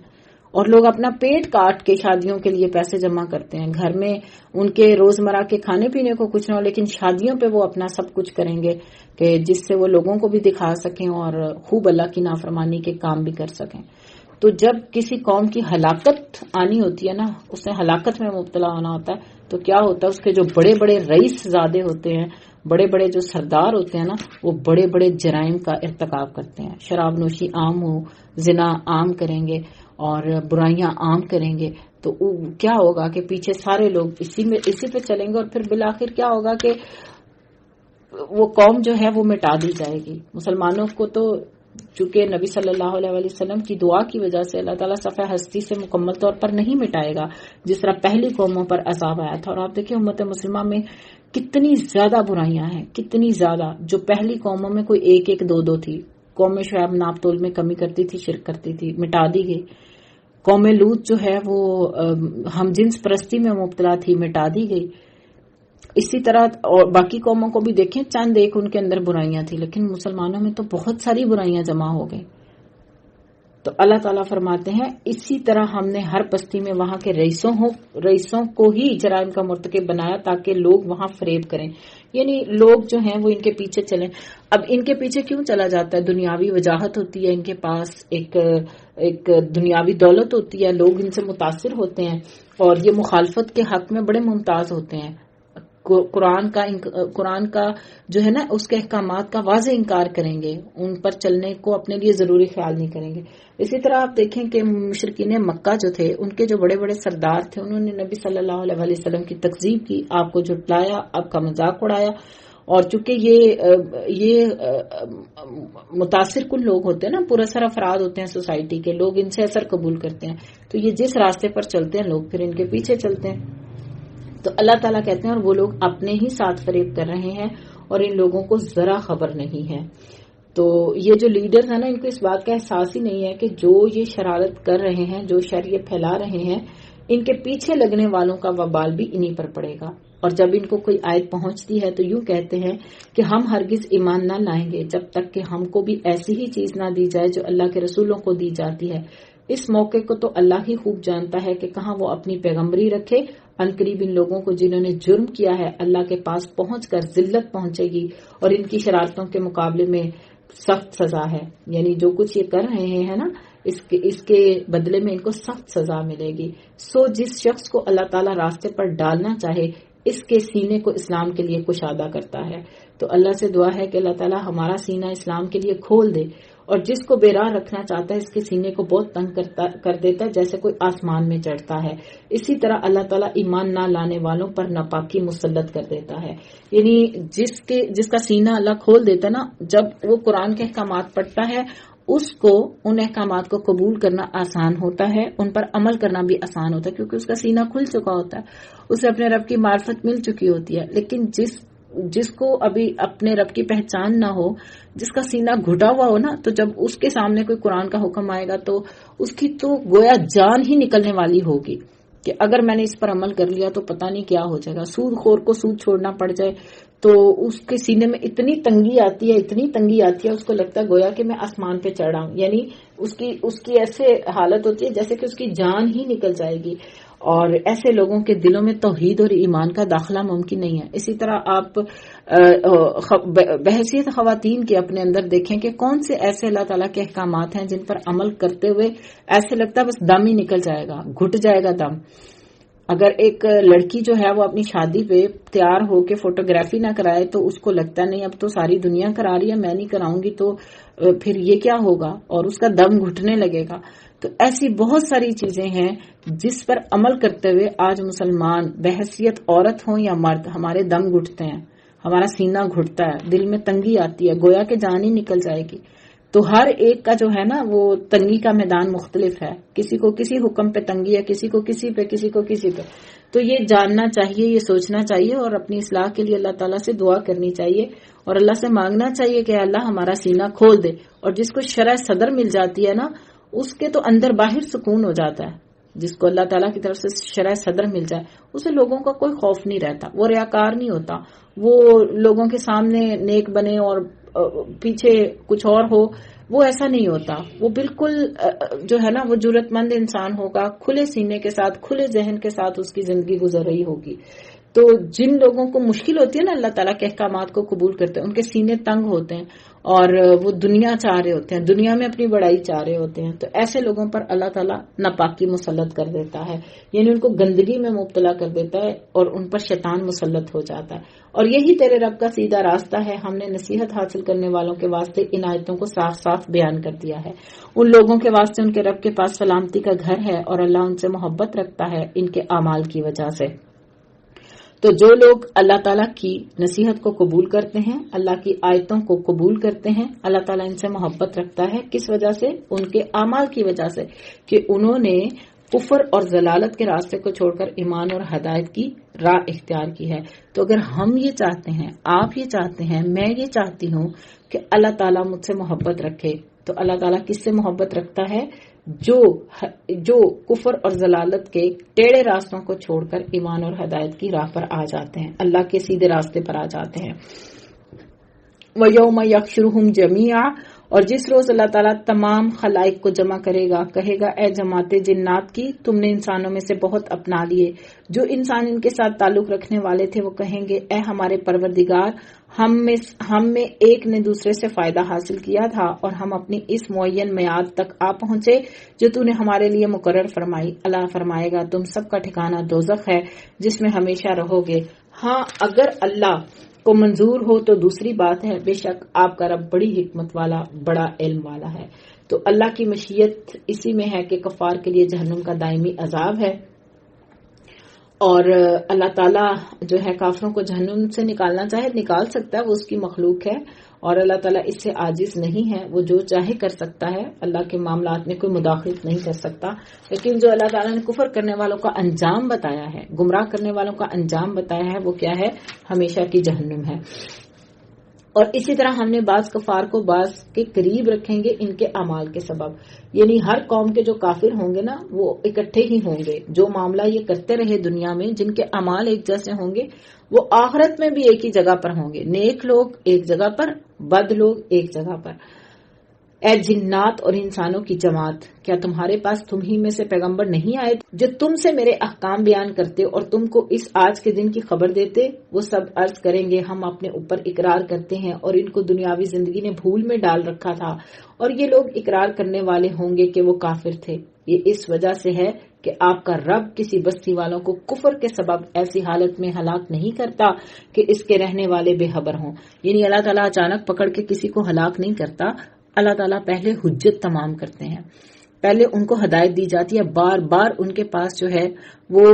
S1: اور لوگ اپنا پیٹ کاٹ کے شادیوں کے لیے پیسے جمع کرتے ہیں. گھر میں ان کے روزمرہ کے کھانے پینے کو کچھ نہ ہو، لیکن شادیوں پہ وہ اپنا سب کچھ کریں گے کہ جس سے وہ لوگوں کو بھی دکھا سکیں اور خوب اللہ کی نافرمانی کے کام بھی کر سکیں. تو جب کسی قوم کی ہلاکت آنی ہوتی ہے نا، اس نے ہلاکت میں مبتلا ہونا ہوتا ہے، تو کیا ہوتا ہے اس کے جو بڑے بڑے رئیس زادے ہوتے ہیں، بڑے بڑے جو سردار ہوتے ہیں نا، وہ بڑے بڑے جرائم کا ارتکاب کرتے ہیں. شراب نوشی عام ہو، زنا عام کریں گے اور برائیاں عام کریں گے، تو کیا ہوگا کہ پیچھے سارے لوگ اسی پہ چلیں گے، اور پھر بالآخر کیا ہوگا کہ وہ قوم جو ہے وہ مٹا دی جائے گی. مسلمانوں کو تو چونکہ نبی صلی اللہ علیہ وسلم کی دعا کی وجہ سے اللہ تعالیٰ صفحہ ہستی سے مکمل طور پر نہیں مٹائے گا، جس طرح پہلی قوموں پر عذاب آیا تھا. اور آپ دیکھیں امت مسلمہ میں کتنی زیادہ برائیاں ہیں، کتنی زیادہ، جو پہلی قوموں میں کوئی ایک دو تھی. قوم شعیب ناپ تول میں کمی کرتی تھی، شرک کرتی تھی، مٹا دی گئی. قوم لوط جو ہے وہ ہم جنس پرستی میں مبتلا تھی، مٹا دی گئی. اسی طرح اور باقی قوموں کو بھی دیکھیں، چند ایک ان کے اندر برائیاں تھیں، لیکن مسلمانوں میں تو بہت ساری برائیاں جمع ہو گئی. تو اللہ تعالیٰ فرماتے ہیں اسی طرح ہم نے ہر بستی میں وہاں کے رئیسوں کو ہی جرائم کا مرتکب بنایا تاکہ لوگ وہاں فریب کریں. یعنی لوگ جو ہیں وہ ان کے پیچھے چلیں. اب ان کے پیچھے کیوں چلا جاتا ہے؟ دنیاوی وجاہت ہوتی ہے ان کے پاس، ایک دنیاوی دولت ہوتی ہے، لوگ ان سے متاثر ہوتے ہیں اور یہ مخالفت کے حق میں بڑے ممتاز ہوتے ہیں. قرآن کا جو ہے نا اس کے احکامات کا واضح انکار کریں گے، ان پر چلنے کو اپنے لیے ضروری خیال نہیں کریں گے. اسی طرح آپ دیکھیں کہ مشرکین مکہ جو تھے، ان کے جو بڑے بڑے سردار تھے، انہوں نے نبی صلی اللہ علیہ وسلم کی تکذیب کی، آپ کو جھٹلایا، آپ کا مذاق اڑایا. اور چونکہ یہ متاثر کن لوگ ہوتے ہیں نا، پورا سر افراد ہوتے ہیں سوسائٹی کے، لوگ ان سے اثر قبول کرتے ہیں، تو یہ جس راستے پر چلتے ہیں لوگ پھر ان کے پیچھے چلتے ہیں. تو اللہ تعالیٰ کہتے ہیں اور وہ لوگ اپنے ہی ساتھ فریب کر رہے ہیں اور ان لوگوں کو ذرا خبر نہیں ہے. تو یہ جو لیڈرز ہیں نا، ان کو اس بات کا احساس ہی نہیں ہے کہ جو یہ شرارت کر رہے ہیں، جو شر یہ پھیلا رہے ہیں، ان کے پیچھے لگنے والوں کا وبال بھی انہی پر پڑے گا. اور جب ان کو کوئی آیت پہنچتی ہے تو یوں کہتے ہیں کہ ہم ہرگز ایمان نہ لائیں گے جب تک کہ ہم کو بھی ایسی ہی چیز نہ دی جائے جو اللہ کے رسولوں کو دی جاتی ہے. اس موقع کو تو اللہ ہی خوب جانتا ہے کہ کہاں وہ اپنی پیغمبری رکھے. عنقریب ان لوگوں کو جنہوں نے جرم کیا ہے اللہ کے پاس پہنچ کر ذلت پہنچے گی اور ان کی شرارتوں کے مقابلے میں سخت سزا ہے. یعنی جو کچھ یہ کر رہے ہیں نا، اس کے بدلے میں ان کو سخت سزا ملے گی. سو جس شخص کو اللہ تعالیٰ راستے پر ڈالنا چاہے، اس کے سینے کو اسلام کے لیے کشادہ کرتا ہے. تو اللہ سے دعا ہے کہ اللہ تعالیٰ ہمارا سینہ اسلام کے لیے کھول دے، اور جس کو بے راہ رکھنا چاہتا ہے اس کے سینے کو بہت تنگ کر دیتا ہے، جیسے کوئی آسمان میں چڑھتا ہے. اسی طرح اللہ تعالیٰ ایمان نہ لانے والوں پر ناپاکی مسلط کر دیتا ہے. یعنی جس کا سینہ اللہ کھول دیتا ہے نا، جب وہ قرآن کے احکامات پڑھتا ہے، اس کو ان احکامات کو قبول کرنا آسان ہوتا ہے، ان پر عمل کرنا بھی آسان ہوتا ہے، کیونکہ اس کا سینہ کھل چکا ہوتا ہے، اسے اپنے رب کی معرفت مل چکی ہوتی ہے. لیکن جس کو ابھی اپنے رب کی پہچان نہ ہو، جس کا سینہ گھٹا ہوا ہو نا، تو جب اس کے سامنے کوئی قرآن کا حکم آئے گا تو اس کی تو گویا جان ہی نکلنے والی ہوگی کہ اگر میں نے اس پر عمل کر لیا تو پتہ نہیں کیا ہو جائے گا. سود خور کو سود چھوڑنا پڑ جائے تو اس کے سینے میں اتنی تنگی آتی ہے اس کو لگتا ہے گویا کہ میں آسمان پہ چڑھا ہوں. یعنی اس کی ایسے حالت ہوتی ہے جیسے کہ اس کی جان ہی نکل جائے گی. اور ایسے لوگوں کے دلوں میں توحید اور ایمان کا داخلہ ممکن نہیں ہے. اسی طرح آپ بحیثیت خواتین کے اپنے اندر دیکھیں کہ کون سے ایسے اللہ تعالیٰ کے احکامات ہیں جن پر عمل کرتے ہوئے ایسے لگتا ہے بس دم ہی نکل جائے گا، گھٹ جائے گا دم. اگر ایک لڑکی جو ہے وہ اپنی شادی پہ تیار ہو کے فوٹوگرافی نہ کرائے تو اس کو لگتا نہیں اب تو ساری دنیا کرا رہی ہے، میں نہیں کراؤں گی تو پھر یہ کیا ہوگا، اور اس کا دم گھٹنے لگے گا. تو ایسی بہت ساری چیزیں ہیں جس پر عمل کرتے ہوئے آج مسلمان بحیثیت عورت ہوں یا مرد ہمارے دم گھٹتے ہیں، ہمارا سینہ گھٹتا ہے، دل میں تنگی آتی ہے، گویا کہ جان ہی نکل جائے گی. تو ہر ایک کا جو ہے نا وہ تنگی کا میدان مختلف ہے، کسی کو کسی حکم پہ تنگی ہے، کسی کو کسی پہ، کسی کو کسی پہ. تو یہ جاننا چاہیے، یہ سوچنا چاہیے اور اپنی اصلاح کے لیے اللہ تعالیٰ سے دعا کرنی چاہیے اور اللہ سے مانگنا چاہیے کہ اللہ ہمارا سینہ کھول دے. اور جس کو شرح صدر مل جاتی ہے نا، اس کے تو اندر باہر سکون ہو جاتا ہے. جس کو اللہ تعالیٰ کی طرف سے شرح صدر مل جائے اسے لوگوں کا کوئی خوف نہیں رہتا، وہ ریاکار نہیں ہوتا، وہ لوگوں کے سامنے نیک بنے اور پیچھے کچھ اور ہو، وہ ایسا نہیں ہوتا. وہ بالکل جو ہے نا وہ جرأت مند انسان ہوگا، کھلے سینے کے ساتھ، کھلے ذہن کے ساتھ اس کی زندگی گزر رہی ہوگی. تو جن لوگوں کو مشکل ہوتی ہے نا اللہ تعالیٰ کے احکامات کو قبول کرتے ہیں، ان کے سینے تنگ ہوتے ہیں اور وہ دنیا چاہ رہے ہوتے ہیں، دنیا میں اپنی بڑائی چاہ رہے ہوتے ہیں، تو ایسے لوگوں پر اللہ تعالیٰ ناپاکی مسلط کر دیتا ہے، یعنی ان کو گندگی میں مبتلا کر دیتا ہے اور ان پر شیطان مسلط ہو جاتا ہے. اور یہی تیرے رب کا سیدھا راستہ ہے. ہم نے نصیحت حاصل کرنے والوں کے واسطے ان آیتوں کو صاف صاف بیان کر دیا ہے. ان لوگوں کے واسطے ان کے رب کے پاس سلامتی کا گھر ہے اور اللہ ان سے محبت رکھتا ہے ان کے اعمال کی وجہ سے. تو جو لوگ اللہ تعالیٰ کی نصیحت کو قبول کرتے ہیں، اللہ کی آیتوں کو قبول کرتے ہیں، اللہ تعالیٰ ان سے محبت رکھتا ہے. کس وجہ سے؟ ان کے اعمال کی وجہ سے کہ انہوں نے کفر اور ضلالت کے راستے کو چھوڑ کر ایمان اور ہدایت کی راہ اختیار کی ہے. تو اگر ہم یہ چاہتے ہیں، آپ یہ چاہتے ہیں، میں یہ چاہتی ہوں کہ اللہ تعالیٰ مجھ سے محبت رکھے، تو اللہ تعالیٰ کس سے محبت رکھتا ہے؟ جو کفر اور ضلالت کے ٹیڑے راستوں کو چھوڑ کر ایمان اور ہدایت کی راہ پر آ جاتے ہیں، اللہ کے سیدھے راستے پر آ جاتے ہیں۔ وَيَوْمَ يَحْشُرُهُمْ جَمِيعًا، اور جس روز اللہ تعالیٰ تمام خلائق کو جمع کرے گا، کہے گا اے جماعت جنات کی، تم نے انسانوں میں سے بہت اپنا لیے۔ جو انسان ان کے ساتھ تعلق رکھنے والے تھے وہ کہیں گے اے ہمارے پروردگار، ہم میں ایک نے دوسرے سے فائدہ حاصل کیا تھا اور ہم اپنی اس معین میعاد تک آ پہنچے جو تو نے ہمارے لیے مقرر فرمائی۔ اللہ فرمائے گا تم سب کا ٹھکانہ دوزخ ہے جس میں ہمیشہ رہو گے۔ ہاں اگر اللہ کو منظور ہو تو دوسری بات ہے، بے شک آپ کا رب بڑی حکمت والا، بڑا علم والا ہے۔ تو اللہ کی مشیت اسی میں ہے کہ کفار کے لیے جہنم کا دائمی عذاب ہے، اور اللہ تعالیٰ جو ہے کافروں کو جہنم سے نکالنا چاہے نکال سکتا ہے، وہ اس کی مخلوق ہے، اور اللہ تعالیٰ اس سے عاجز نہیں ہے، وہ جو چاہے کر سکتا ہے، اللہ کے معاملات میں کوئی مداخلت نہیں کر سکتا۔ لیکن جو اللہ تعالیٰ نے کفر کرنے والوں کا انجام بتایا ہے، گمراہ کرنے والوں کا انجام بتایا ہے، وہ کیا ہے؟ ہمیشہ کی جہنم ہے۔ اور اسی طرح ہم نے بعض کفار کو بعض کے قریب رکھیں گے ان کے اعمال کے سبب، یعنی ہر قوم کے جو کافر ہوں گے نا وہ اکٹھے ہی ہوں گے، جو معاملہ یہ کرتے رہے دنیا میں، جن کے اعمال ایک جیسے ہوں گے وہ آخرت میں بھی ایک ہی جگہ پر ہوں گے، نیک لوگ ایک جگہ پر، بد لوگ ایک جگہ پر۔ اے جنات اور انسانوں کی جماعت، کیا تمہارے پاس تم ہی میں سے پیغمبر نہیں آئے جو تم سے میرے احکام بیان کرتے اور تم کو اس آج کے دن کی خبر دیتے؟ وہ سب عرض کریں گے ہم اپنے اوپر اقرار کرتے ہیں اور ان کو دنیاوی زندگی نے بھول میں ڈال رکھا تھا، اور یہ لوگ اقرار کرنے والے ہوں گے کہ وہ کافر تھے۔ یہ اس وجہ سے ہے کہ آپ کا رب کسی بستی والوں کو کفر کے سبب ایسی حالت میں ہلاک نہیں کرتا کہ اس کے رہنے والے بے خبر ہوں، یعنی اللہ تعالیٰ اچانک پکڑ کے کسی کو ہلاک نہیں کرتا، اللہ تعالیٰ پہلے حجت تمام کرتے ہیں، پہلے ان کو ہدایت دی جاتی ہے، بار بار ان کے پاس جو ہے وہ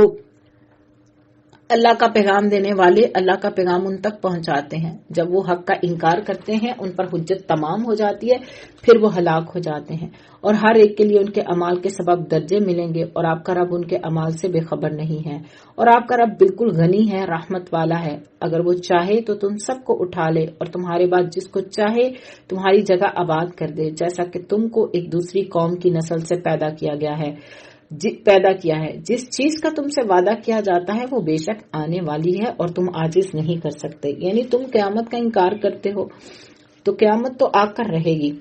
S1: اللہ کا پیغام دینے والے اللہ کا پیغام ان تک پہنچاتے ہیں، جب وہ حق کا انکار کرتے ہیں ان پر حجت تمام ہو جاتی ہے، پھر وہ ہلاک ہو جاتے ہیں، اور ہر ایک کے لیے ان کے اعمال کے سبب درجے ملیں گے، اور آپ کا رب ان کے اعمال سے بے خبر نہیں ہے، اور آپ کا رب بالکل غنی ہے، رحمت والا ہے، اگر وہ چاہے تو تم سب کو اٹھا لے اور تمہارے بعد جس کو چاہے تمہاری جگہ آباد کر دے، جیسا کہ تم کو ایک دوسری قوم کی نسل سے پیدا کیا ہے۔ جس چیز کا تم سے وعدہ کیا جاتا ہے وہ بے شک آنے والی ہے اور تم عاجز نہیں کر سکتے، یعنی تم قیامت کا انکار کرتے ہو تو قیامت تو آ کر رہے گی۔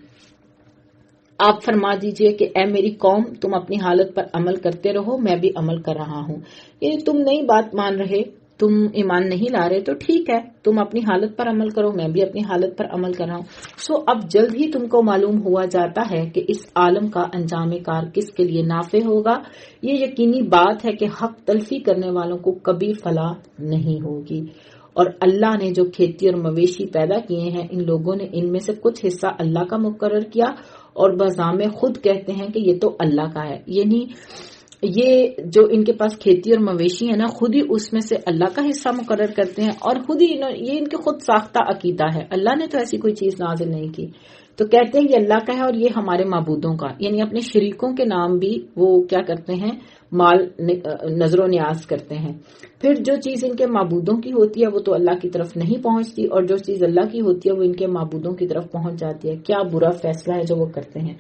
S1: آپ فرما دیجئے کہ اے میری قوم تم اپنی حالت پر عمل کرتے رہو، میں بھی عمل کر رہا ہوں، یعنی تم نئی بات مان رہے، تم ایمان نہیں لا رہے تو ٹھیک ہے، تم اپنی حالت پر عمل کرو، میں بھی اپنی حالت پر عمل کر رہا ہوں۔ اب جلد ہی تم کو معلوم ہوا جاتا ہے کہ اس عالم کا انجام کار کس کے لیے نافع ہوگا۔ یہ یقینی بات ہے کہ حق تلفی کرنے والوں کو کبھی فلاح نہیں ہوگی۔ اور اللہ نے جو کھیتی اور مویشی پیدا کیے ہیں ان لوگوں نے ان میں سے کچھ حصہ اللہ کا مقرر کیا اور بذام خود کہتے ہیں کہ یہ تو اللہ کا ہے، یعنی یہ جو ان کے پاس کھیتی اور مویشی ہے نا خود ہی اس میں سے اللہ کا حصہ مقرر کرتے ہیں، اور خود ہی یہ ان کے خود ساختہ عقیدہ ہے، اللہ نے تو ایسی کوئی چیز نازل نہیں کی، تو کہتے ہیں یہ اللہ کا ہے اور یہ ہمارے معبودوں کا، یعنی اپنے شریکوں کے نام بھی وہ کیا کرتے ہیں، مال نظر و نیاز کرتے ہیں۔ پھر جو چیز ان کے معبودوں کی ہوتی ہے وہ تو اللہ کی طرف نہیں پہنچتی، اور جو چیز اللہ کی ہوتی ہے وہ ان کے معبودوں کی طرف پہنچ جاتی ہے۔ کیا برا فیصلہ ہے جو وہ کرتے ہیں،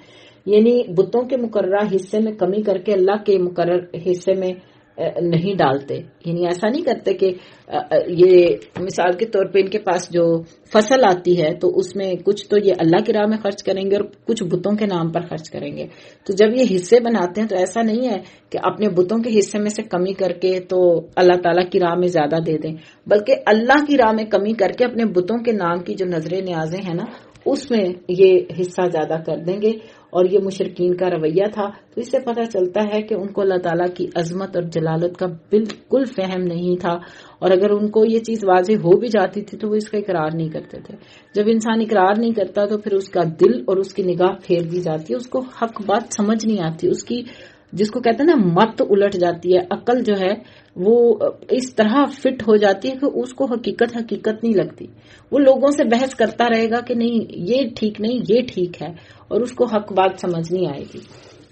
S1: یعنی بتوں کے مقررہ حصے میں کمی کر کے اللہ کے مقرر حصے میں نہیں ڈالتے، یعنی ایسا نہیں کرتے کہ یہ مثال کے طور پہ ان کے پاس جو فصل آتی ہے تو اس میں کچھ تو یہ اللہ کی راہ میں خرچ کریں گے اور کچھ بتوں کے نام پر خرچ کریں گے، تو جب یہ حصے بناتے ہیں تو ایسا نہیں ہے کہ اپنے بتوں کے حصے میں سے کمی کر کے تو اللہ تعالیٰ کی راہ میں زیادہ دے دیں، بلکہ اللہ کی راہ میں کمی کر کے اپنے بتوں کے نام کی جو نظر نیازیں ہیں نا اس میں یہ حصہ زیادہ کر دیں گے، اور یہ مشرکین کا رویہ تھا۔ تو اس سے پتہ چلتا ہے کہ ان کو اللہ تعالیٰ کی عظمت اور جلالت کا بالکل فہم نہیں تھا، اور اگر ان کو یہ چیز واضح ہو بھی جاتی تھی تو وہ اس کا اقرار نہیں کرتے تھے۔ جب انسان اقرار نہیں کرتا تو پھر اس کا دل اور اس کی نگاہ پھیر دی جاتی ہے، اس کو حق بات سمجھ نہیں آتی، اس کی جس کو کہتے ہیں نا مت الٹ جاتی ہے، عقل جو ہے وہ اس طرح فٹ ہو جاتی ہے کہ اس کو حقیقت نہیں لگتی، وہ لوگوں سے بحث کرتا رہے گا کہ نہیں یہ ٹھیک نہیں یہ ٹھیک ہے، اور اس کو حق بات سمجھ نہیں آئے گی۔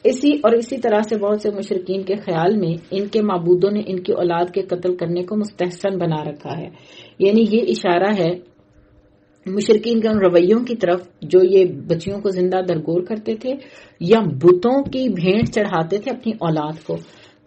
S1: اسی طرح سے بہت سے مشرکین کے خیال میں ان کے معبودوں نے ان کی اولاد کے قتل کرنے کو مستحسن بنا رکھا ہے، یعنی یہ اشارہ ہے مشرکین کے ان رویوں کی طرف جو یہ بچیوں کو زندہ درگور کرتے تھے یا بتوں کی بھینٹ چڑھاتے تھے اپنی اولاد کو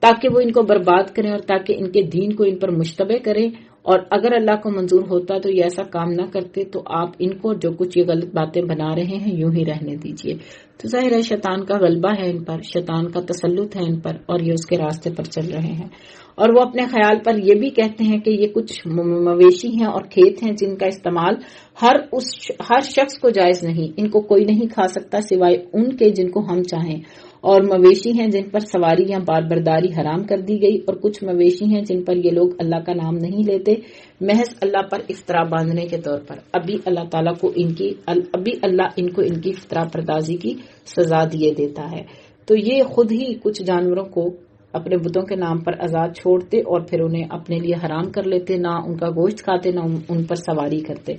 S1: تاکہ وہ ان کو برباد کریں اور تاکہ ان کے دین کو ان پر مشتبہ کریں، اور اگر اللہ کو منظور ہوتا تو یہ ایسا کام نہ کرتے، تو آپ ان کو جو کچھ یہ غلط باتیں بنا رہے ہیں یوں ہی رہنے دیجئے۔ تو ظاہر ہے شیطان کا غلبہ ہے ان پر، شیطان کا تسلط ہے ان پر، اور یہ اس کے راستے پر چل رہے ہیں۔ اور وہ اپنے خیال پر یہ بھی کہتے ہیں کہ یہ کچھ مویشی ہیں اور کھیت ہیں جن کا استعمال ہر شخص کو جائز نہیں، ان کو کوئی نہیں کھا سکتا سوائے ان کے جن کو ہم چاہیں، اور مویشی ہیں جن پر سواری یا باربرداری حرام کر دی گئی، اور کچھ مویشی ہیں جن پر یہ لوگ اللہ کا نام نہیں لیتے محض اللہ پر افطرا باندھنے کے طور پر۔ ابھی اللہ ان کو ان کی افطرا پردازی کی سزا دیے دیتا ہے۔ تو یہ خود ہی کچھ جانوروں کو اپنے بتوں کے نام پر آزاد چھوڑتے اور پھر انہیں اپنے لیے حرام کر لیتے، نہ ان کا گوشت کھاتے نہ ان پر سواری کرتے،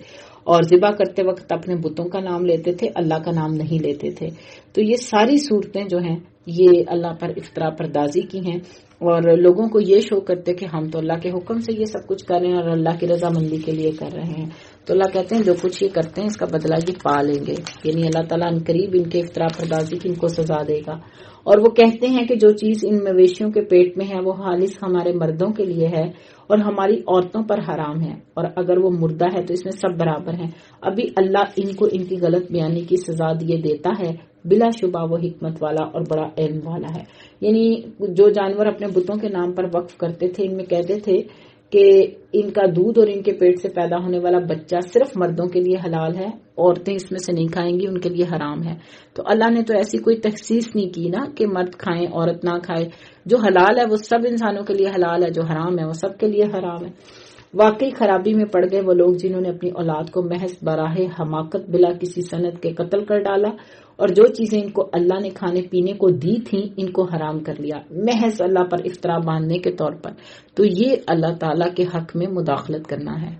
S1: اور ذبح کرتے وقت اپنے بتوں کا نام لیتے تھے، اللہ کا نام نہیں لیتے تھے۔ تو یہ ساری صورتیں جو ہیں یہ اللہ پر افطرا پردازی کی ہیں، اور لوگوں کو یہ شو کرتے کہ ہم تو اللہ کے حکم سے یہ سب کچھ کر رہے ہیں اور اللہ کی رضامندی کے لیے کر رہے ہیں۔ تو اللہ کہتے ہیں جو کچھ یہ کرتے ہیں اس کا بدلہ یہ پا لیں گے، یعنی اللہ تعالیٰ ان قریب ان کے افطرا پردازی کی ان کو سزا دے گا۔ اور وہ کہتے ہیں کہ جو چیز ان مویشیوں کے پیٹ میں ہے وہ خالص ہمارے مردوں کے لیے ہے اور ہماری عورتوں پر حرام ہے، اور اگر وہ مردہ ہے تو اس میں سب برابر ہیں۔ ابھی اللہ ان کو ان کی غلط بیانی کی سزا دیے دیتا ہے، بلا شبہ وہ حکمت والا اور بڑا علم والا ہے۔ یعنی جو جانور اپنے بتوں کے نام پر وقف کرتے تھے ان میں کہتے تھے کہ ان کا دودھ اور ان کے پیٹ سے پیدا ہونے والا بچہ صرف مردوں کے لیے حلال ہے، عورتیں اس میں سے نہیں کھائیں گی، ان کے لیے حرام ہے۔ تو اللہ نے تو ایسی کوئی تخصیص نہیں کی نا کہ مرد کھائیں عورت نہ کھائے، جو حلال ہے وہ سب انسانوں کے لیے حلال ہے، جو حرام ہے وہ سب کے لیے حرام ہے۔ واقعی خرابی میں پڑ گئے وہ لوگ جنہوں نے اپنی اولاد کو محض براہ حماقت بلا کسی سند کے قتل کر ڈالا، اور جو چیزیں ان کو اللہ نے کھانے پینے کو دی تھیں ان کو حرام کر لیا محض اللہ پر افطرا باندھنے کے طور پر۔ تو یہ اللہ تعالیٰ کے حق میں مداخلت کرنا ہے۔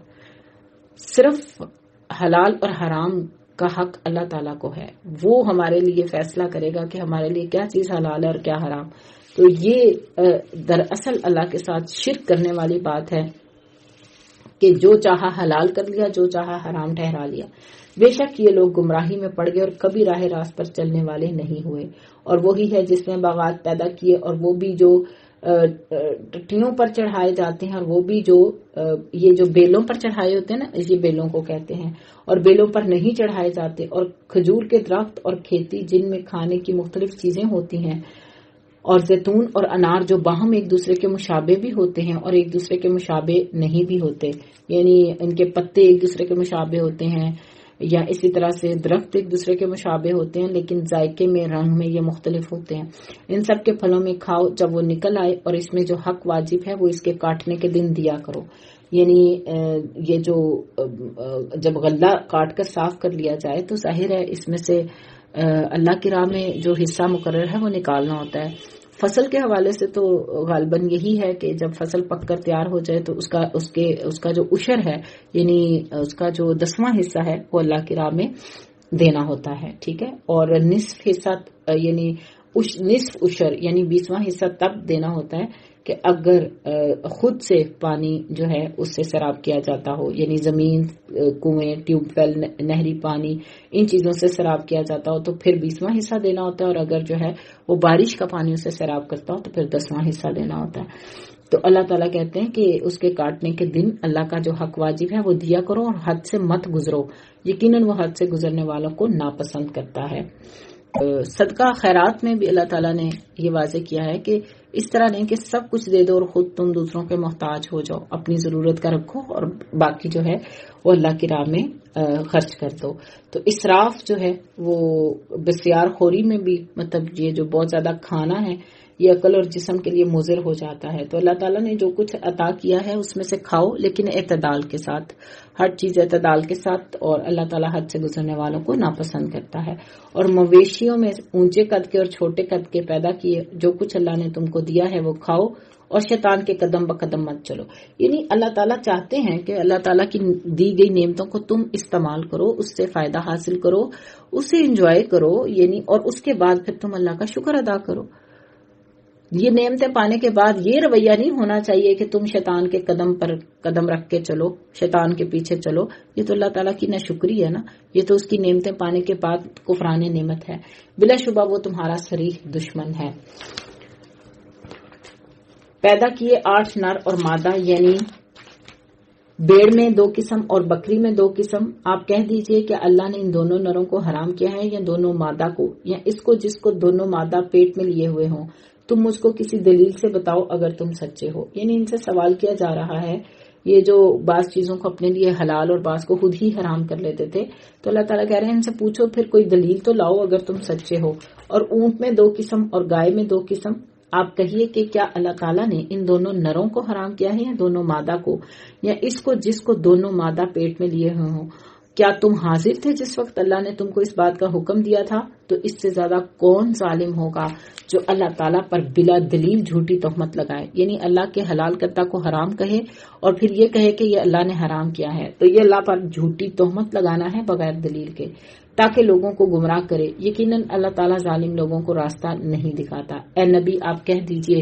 S1: صرف حلال اور حرام کا حق اللہ تعالیٰ کو ہے، وہ ہمارے لیے فیصلہ کرے گا کہ ہمارے لیے کیا چیز حلال ہے اور کیا حرام۔ تو یہ دراصل اللہ کے ساتھ شرک کرنے والی بات ہے کہ جو چاہا حلال کر لیا، جو چاہا حرام ٹھہرا لیا۔ بے شک یہ لوگ گمراہی میں پڑ گئے اور کبھی راہ راست پر چلنے والے نہیں ہوئے۔ اور وہی ہے جس نے باغات پیدا کیے، اور وہ بھی جو ٹٹیوں پر چڑھائے جاتے ہیں، اور وہ بھی جو یہ جو بیلوں پر چڑھائے ہوتے ہیں نا، یہ بیلوں کو کہتے ہیں، اور بیلوں پر نہیں چڑھائے جاتے، اور کھجور کے درخت اور کھیتی جن میں کھانے کی مختلف چیزیں ہوتی ہیں، اور زیتون اور انار جو باہم ایک دوسرے کے مشابہ بھی ہوتے ہیں اور ایک دوسرے کے مشابہ نہیں بھی ہوتے، یعنی ان کے پتے ایک دوسرے کے مشابہ ہوتے ہیں، یا اسی طرح سے درخت ایک دوسرے کے مشابہ ہوتے ہیں لیکن ذائقے میں، رنگ میں یہ مختلف ہوتے ہیں۔ ان سب کے پھلوں میں کھاؤ جب وہ نکل آئے، اور اس میں جو حق واجب ہے وہ اس کے کاٹنے کے دن دیا کرو۔ یعنی یہ جو جب غلہ کاٹ کر صاف کر لیا جائے تو ظاہر ہے اس میں سے اللہ کی راہ میں جو حصہ مقرر ہے وہ نکالنا ہوتا ہے۔ فصل کے حوالے سے تو غالباً یہی ہے کہ جب فصل پک کر تیار ہو جائے تو اس کا جو عشر ہے، یعنی اس کا جو 10واں حصہ ہے وہ اللہ کی راہ میں دینا ہوتا ہے، ٹھیک ہے۔ اور نصف حصہ یعنی نصف عشر یعنی 20واں حصہ تب دینا ہوتا ہے کہ اگر خود سے پانی جو ہے اس سے سیراب کیا جاتا ہو، یعنی زمین، کنویں، ٹیوب ویل، نہری پانی، ان چیزوں سے سیراب کیا جاتا ہو تو پھر 20واں حصہ دینا ہوتا ہے، اور اگر جو ہے وہ بارش کا پانی اسے سیراب کرتا ہو تو پھر 10واں حصہ دینا ہوتا ہے۔ تو اللہ تعالیٰ کہتے ہیں کہ اس کے کاٹنے کے دن اللہ کا جو حق واجب ہے وہ دیا کرو اور حد سے مت گزرو، یقیناً وہ حد سے گزرنے والوں کو ناپسند کرتا ہے۔ صدقہ خیرات میں بھی اللہ تعالیٰ نے یہ واضح کیا ہے کہ اس طرح نہیں کہ سب کچھ دے دو اور خود تم دوسروں کے محتاج ہو جاؤ، اپنی ضرورت کا رکھو اور باقی جو ہے وہ اللہ کی راہ میں خرچ کر دو۔ تو اسراف جو ہے وہ بسیار خوری میں بھی، مطلب یہ جو بہت زیادہ کھانا ہے یہ عقل اور جسم کے لیے مضر ہو جاتا ہے۔ تو اللہ تعالیٰ نے جو کچھ عطا کیا ہے اس میں سے کھاؤ، لیکن اعتدال کے ساتھ، ہر چیز اعتدال کے ساتھ، اور اللہ تعالیٰ حد سے گزرنے والوں کو ناپسند کرتا ہے۔ اور مویشیوں میں اونچے قد کے اور چھوٹے قد کے پیدا کیے جو کچھ اللہ نے تم کو دیا ہے وہ کھاؤ، اور شیطان کے قدم بقدم مت چلو۔ یعنی اللہ تعالیٰ چاہتے ہیں کہ اللہ تعالیٰ کی دی گئی نعمتوں کو تم استعمال کرو، اس سے فائدہ حاصل کرو، اسے انجوائے کرو، یعنی اور اس کے بعد پھر تم اللہ کا شکر ادا کرو۔ یہ نعمتیں پانے کے بعد یہ رویہ نہیں ہونا چاہیے کہ تم شیطان کے قدم پر قدم رکھ کے چلو، شیطان کے پیچھے چلو. یہ تو اللہ تعالیٰ کی ناشکری ہے نا، یہ تو اس کی نعمتیں پانے کے بعد کفران نعمت ہے. بلا شبہ وہ تمہارا صریح دشمن ہے. پیدا کیے 8 نر اور مادہ، یعنی بیڑ میں 2 قسم اور بکری میں 2 قسم. آپ کہہ دیجئے کہ اللہ نے ان دونوں نروں کو حرام کیا ہے یا دونوں مادہ کو، یا اس کو جس کو دونوں مادہ پیٹ میں لیے ہوئے ہوں. تم مجھ کو کسی دلیل سے بتاؤ اگر تم سچے ہو. یعنی ان سے سوال کیا جا رہا ہے، یہ جو بعض چیزوں کو اپنے لیے حلال اور بعض کو خود ہی حرام کر لیتے تھے، تو اللہ تعالیٰ کہہ رہے ہیں ان سے پوچھو پھر کوئی دلیل تو لاؤ اگر تم سچے ہو. اور اونٹ میں 2 قسم اور گائے میں 2 قسم. آپ کہیے کہ کیا اللہ تعالیٰ نے ان دونوں نروں کو حرام کیا ہے یا دونوں مادہ کو، یا اس کو جس کو دونوں مادہ پیٹ میں لیے ہوئے ہوں. کیا تم حاضر تھے جس وقت اللہ نے تم کو اس بات کا حکم دیا تھا؟ تو اس سے زیادہ کون ظالم ہوگا جو اللہ تعالیٰ پر بلا دلیل جھوٹی تہمت لگائے. یعنی اللہ کے حلال کردہ کو حرام کہے اور پھر یہ کہے کہ یہ اللہ نے حرام کیا ہے. تو یہ اللہ پر جھوٹی تہمت لگانا ہے بغیر دلیل کے، تاکہ لوگوں کو گمراہ کرے. یقیناً اللہ تعالیٰ ظالم لوگوں کو راستہ نہیں دکھاتا. اے نبی آپ کہہ دیجئے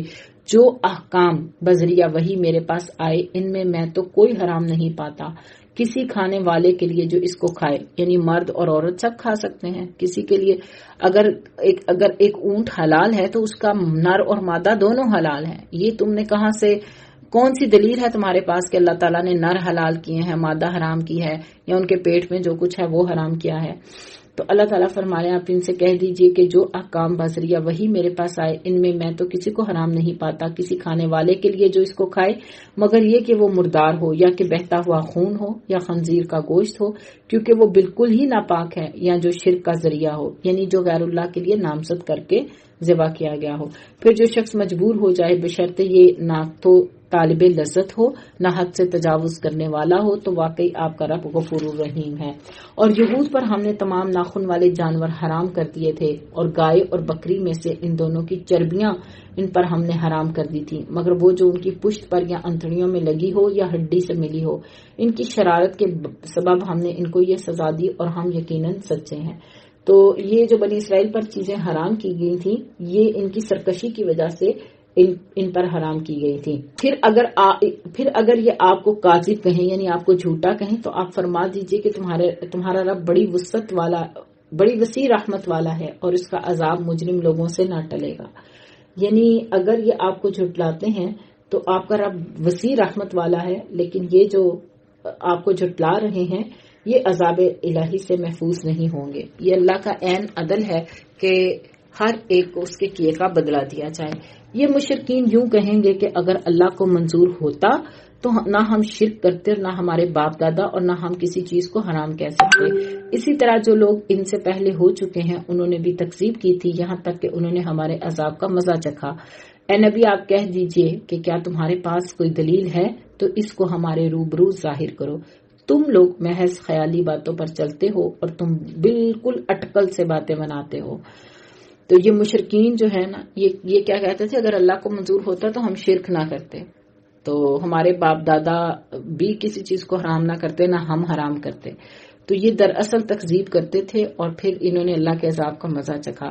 S1: جو احکام بذریعہ وہی میرے پاس آئے ان میں میں تو کوئی حرام نہیں پاتا کسی کھانے والے کے لیے جو اس کو کھائے. یعنی مرد اور عورت سب کھا سکتے ہیں. کسی کے لیے اگر ایک اونٹ حلال ہے تو اس کا نر اور مادہ دونوں حلال ہیں. یہ تم نے کہاں سے، کون سی دلیل ہے تمہارے پاس کہ اللہ تعالیٰ نے نر حلال کیے ہیں، مادہ حرام کی ہے، یا ان کے پیٹ میں جو کچھ ہے وہ حرام کیا ہے؟ تو اللہ تعالیٰ فرمایا آپ ان سے کہہ دیجئے کہ جو احکام بذریعہ وہی میرے پاس آئے ان میں تو کسی کو حرام نہیں پاتا کسی کھانے والے کے لیے جو اس کو کھائے، مگر یہ کہ وہ مردار ہو یا کہ بہتا ہوا خون ہو یا خنزیر کا گوشت ہو، کیونکہ وہ بالکل ہی ناپاک ہے، یا جو شرک کا ذریعہ ہو، یعنی جو غیر اللہ کے لیے نامزد کر کے ذبح کیا گیا ہو. پھر جو شخص مجبور ہو جائے بشرطے یہ نہ تو طالب لذت ہو نہ حد سے تجاوز کرنے والا ہو، تو واقعی آپ کا رب غفور الرحیم ہے. اور یہود پر ہم نے تمام ناخن والے جانور حرام کر دیے تھے، اور گائے اور بکری میں سے ان دونوں کی چربیاں ان پر ہم نے حرام کر دی تھی، مگر وہ جو ان کی پشت پر یا انتڑیوں میں لگی ہو یا ہڈی سے ملی ہو. ان کی شرارت کے سبب ہم نے ان کو یہ سزا دی اور ہم یقیناً سچے ہیں. تو یہ جو بنی اسرائیل پر چیزیں حرام کی گئی تھیں یہ ان کی سرکشی کی وجہ سے ان پر حرام کی گئی تھی. پھر اگر یہ آپ کو کاذب کہیں یعنی آپ کو جھوٹا کہیں تو آپ فرما دیجئے کہ تمہارا رب بڑی وسعت والا، بڑی وسیع رحمت والا ہے اور اس کا عذاب مجرم لوگوں سے نہ ٹلے گا. یعنی اگر یہ آپ کو جھٹلاتے ہیں تو آپ کا رب وسیع رحمت والا ہے، لیکن یہ جو آپ کو جھٹلا رہے ہیں یہ عذاب الہی سے محفوظ نہیں ہوں گے. یہ اللہ کا عین عدل ہے کہ ہر ایک کو اس کے کیے کا بدلہ دیا جائے. یہ مشرکین یوں کہیں گے کہ اگر اللہ کو منظور ہوتا تو نہ ہم شرک کرتے اور نہ ہمارے باپ دادا اور نہ ہم کسی چیز کو حرام کہہ سکتے. اسی طرح جو لوگ ان سے پہلے ہو چکے ہیں انہوں نے بھی تکذیب کی تھی یہاں تک کہ انہوں نے ہمارے عذاب کا مزہ چکھا. اے نبی آپ کہہ دیجئے کہ کیا تمہارے پاس کوئی دلیل ہے تو اس کو ہمارے روبرو ظاہر کرو. تم لوگ محض خیالی باتوں پر چلتے ہو اور تم بالکل اٹکل سے باتیں بناتے ہو. تو یہ مشرکین جو ہے نا یہ کیا کہتے تھے، اگر اللہ کو منظور ہوتا تو ہم شرک نہ کرتے، تو ہمارے باپ دادا بھی کسی چیز کو حرام نہ کرتے نہ ہم حرام کرتے. تو یہ دراصل تکذیب کرتے تھے اور پھر انہوں نے اللہ کے عذاب کا مزہ چکھا.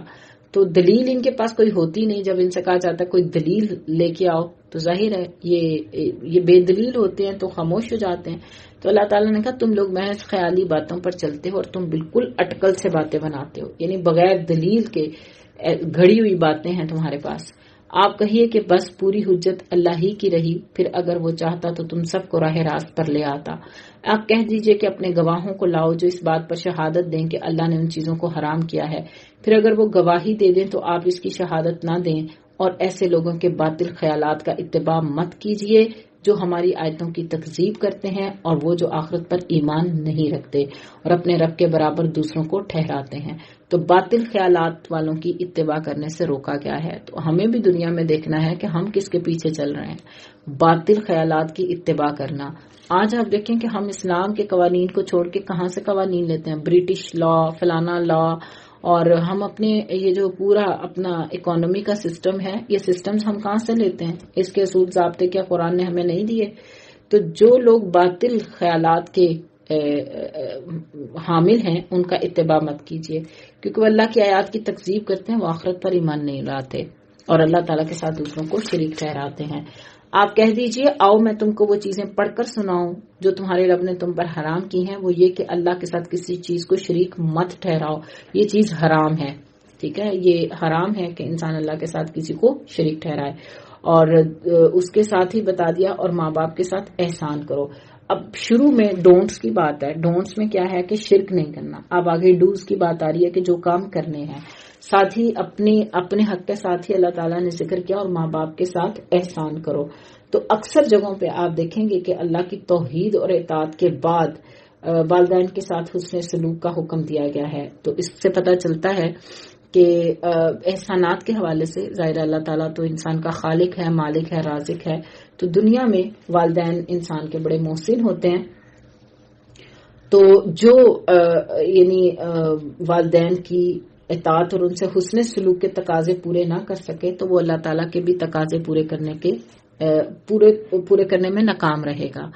S1: تو دلیل ان کے پاس کوئی ہوتی نہیں. جب ان سے کہا جاتا ہے کوئی دلیل لے کے آؤ تو ظاہر ہے یہ بے دلیل ہوتے ہیں تو خاموش ہو جاتے ہیں. تو اللہ تعالیٰ نے کہا تم لوگ محض خیالی باتوں پر چلتے ہو اور تم بالکل اٹکل سے باتیں بناتے ہو، یعنی بغیر دلیل کے گھڑی ہوئی باتیں ہیں تمہارے پاس. آپ کہیے کہ بس پوری حجت اللہ ہی کی رہی، پھر اگر وہ چاہتا تو تم سب کو راہ راست پر لے آتا. آپ کہہ دیجئے کہ اپنے گواہوں کو لاؤ جو اس بات پر شہادت دیں کہ اللہ نے ان چیزوں کو حرام کیا ہے. پھر اگر وہ گواہی دے دیں تو آپ اس کی شہادت نہ دیں، اور ایسے لوگوں کے باطل خیالات کا اتباع مت کیجئے جو ہماری آیتوں کی تکذیب کرتے ہیں اور وہ جو آخرت پر ایمان نہیں رکھتے اور اپنے رب کے برابر دوسروں کو ٹھہراتے ہیں. تو باطل خیالات والوں کی اتباع کرنے سے روکا گیا ہے. تو ہمیں بھی دنیا میں دیکھنا ہے کہ ہم کس کے پیچھے چل رہے ہیں. باطل خیالات کی اتباع کرنا. آج آپ دیکھیں کہ ہم اسلام کے قوانین کو چھوڑ کے کہاں سے قوانین لیتے ہیں، برٹش لا، فلانا لا، اور ہم اپنے یہ جو پورا اپنا اکانومی کا سسٹم ہے یہ سسٹمز ہم کہاں سے لیتے ہیں؟ اس کے اصول ضابطے کیا قرآن نے ہمیں نہیں دیے؟ تو جو لوگ باطل خیالات کے حامل ہیں ان کا اتباع مت کیجیے، کیونکہ وہ اللہ کی آیات کی تکذیب کرتے ہیں، وہ آخرت پر ایمان نہیں لاتے. اور اللہ تعالیٰ کے ساتھ دوسروں کو شریک ٹھہراتے ہیں. آپ کہہ دیجئے آؤ میں تم کو وہ چیزیں پڑھ کر سناؤں جو تمہارے رب نے تم پر حرام کی ہیں. وہ یہ کہ اللہ کے ساتھ کسی چیز کو شریک مت ٹھہراؤ. یہ چیز حرام ہے. ٹھیک ہے, یہ حرام ہے کہ انسان اللہ کے ساتھ کسی کو شریک ٹھہرائے. اور اس کے ساتھ ہی بتا دیا اور ماں باپ کے ساتھ احسان کرو. اب شروع میں ڈونٹس کی بات ہے. ڈونٹس میں کیا ہے کہ شرک نہیں کرنا. اب آگے ڈوز کی بات آ رہی ہے کہ جو کام کرنے ہیں. ساتھ ہی اپنے حق کے ساتھ ہی اللہ تعالیٰ نے ذکر کیا اور ماں باپ کے ساتھ احسان کرو. تو اکثر جگہوں پہ آپ دیکھیں گے کہ اللہ کی توحید اور اطاعت کے بعد والدین کے ساتھ حسن سلوک کا حکم دیا گیا ہے. تو اس سے پتہ چلتا ہے کہ احسانات کے حوالے سے ظاہر اللہ تعالیٰ تو انسان کا خالق ہے, مالک ہے, رازق ہے. تو دنیا میں والدین انسان کے بڑے محسن ہوتے ہیں. تو جو یعنی والدین کی اطاعت اور ان سے حسن سلوک کے تقاضے پورے نہ کر سکے تو وہ اللہ تعالیٰ کے بھی تقاضے پورے کرنے میں ناکام رہے گا.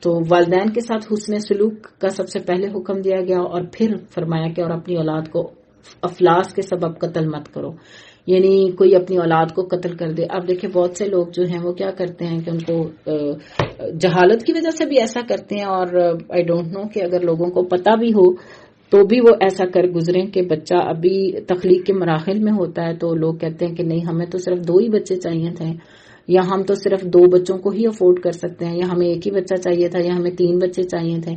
S1: تو والدین کے ساتھ حسن سلوک کا سب سے پہلے حکم دیا گیا اور پھر فرمایا کہ اور اپنی اولاد کو افلاس کے سبب قتل مت کرو. یعنی کوئی اپنی اولاد کو قتل کر دے. اب دیکھیں بہت سے لوگ جو ہیں وہ کیا کرتے ہیں کہ ان کو جہالت کی وجہ سے بھی ایسا کرتے ہیں, اور آئی ڈونٹ نو کہ اگر لوگوں کو پتہ بھی ہو تو بھی وہ ایسا کر گزریں کہ بچہ ابھی تخلیق کے مراحل میں ہوتا ہے تو لوگ کہتے ہیں کہ نہیں ہمیں تو صرف 2 ہی بچے چاہیے تھے, یا ہم تو صرف 2 بچوں کو ہی افورڈ کر سکتے ہیں, یا ہمیں 1 ہی بچہ چاہیے تھا, یا ہمیں 3 بچے چاہیے تھے,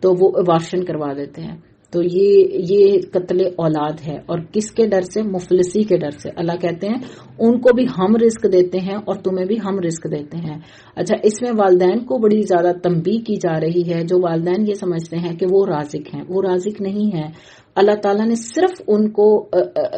S1: تو وہ ابارشن کروا دیتے ہیں. تو یہ قتل اولاد ہے. اور کس کے ڈر سے؟ مفلسی کے ڈر سے. اللہ کہتے ہیں ان کو بھی ہم رزق دیتے ہیں اور تمہیں بھی ہم رزق دیتے ہیں. اچھا, اس میں والدین کو بڑی زیادہ تنبیہ کی جا رہی ہے. جو والدین یہ سمجھتے ہیں کہ وہ رازق ہیں, وہ رازق نہیں ہے. اللہ تعالیٰ نے صرف ان کو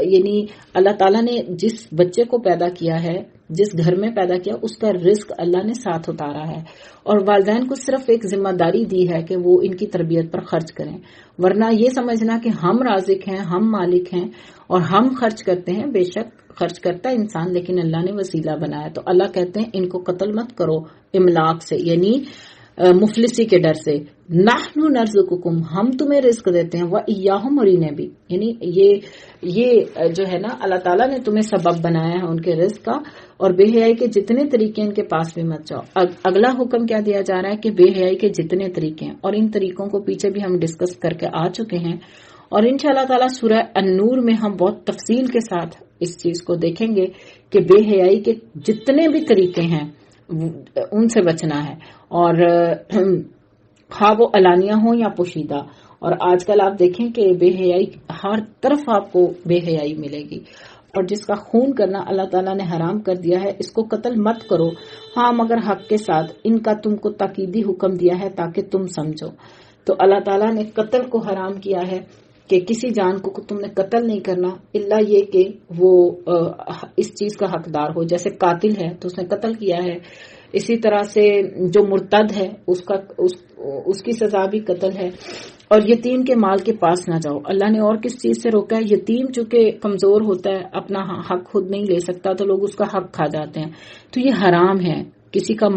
S1: یعنی اللہ تعالیٰ نے جس بچے کو پیدا کیا ہے, جس گھر میں پیدا کیا, اس کا رزق اللہ نے ساتھ اتارا ہے. اور والدین کو صرف ایک ذمہ داری دی ہے کہ وہ ان کی تربیت پر خرچ کریں. ورنہ یہ سمجھنا کہ ہم رازق ہیں, ہم مالک ہیں اور ہم خرچ کرتے ہیں, بے شک خرچ کرتا ہے انسان, لیکن اللہ نے وسیلہ بنایا. تو اللہ کہتے ہیں ان کو قتل مت کرو املاق سے, یعنی مفلسی کے ڈر سے. نحن نرزقکم, ہم تمہیں رزق دیتے ہیں, وإیاہم, اور انہیں بھی. یعنی یہ جو ہے نا اللہ تعالیٰ نے تمہیں سبب بنایا ہے ان کے رزق کا, اور بے حیائی کے جتنے طریقے ان کے پاس بھی مت جاؤ. اگلا حکم کیا دیا جا رہا ہے کہ بے حیائی کے جتنے طریقے ہیں, اور ان طریقوں کو پیچھے بھی ہم ڈسکس کر کے آ چکے ہیں, اور انشاءاللہ تعالیٰ سورہ النور میں ہم بہت تفصیل کے ساتھ اس چیز کو دیکھیں گے کہ بے حیائی کے جتنے بھی طریقے ہیں ان سے بچنا ہے, اور خواہ وہ علانیہ ہوں یا پوشیدہ. اور آج کل آپ دیکھیں کہ بے حیائی ہر طرف آپ کو بے حیائی ملے گی. اور جس کا خون کرنا اللہ تعالیٰ نے حرام کر دیا ہے, اس کو قتل مت کرو, ہاں مگر حق کے ساتھ. ان کا تم کو تاکیدی حکم دیا ہے تاکہ تم سمجھو. تو اللہ تعالیٰ نے قتل کو حرام کیا ہے کہ کسی جان کو تم نے قتل نہیں کرنا الا یہ کہ وہ اس چیز کا حقدار ہو. جیسے قاتل ہے تو اس نے قتل کیا ہے, اسی طرح سے جو مرتد ہے اس کی سزا بھی قتل ہے. اور یتیم کے مال کے پاس نہ جاؤ. اللہ نے اور کس چیز سے روکا ہے؟ یتیم چونکہ کمزور ہوتا ہے, اپنا حق خود نہیں لے سکتا, تو لوگ اس کا حق کھا جاتے ہیں. تو یہ حرام ہے. کسی کا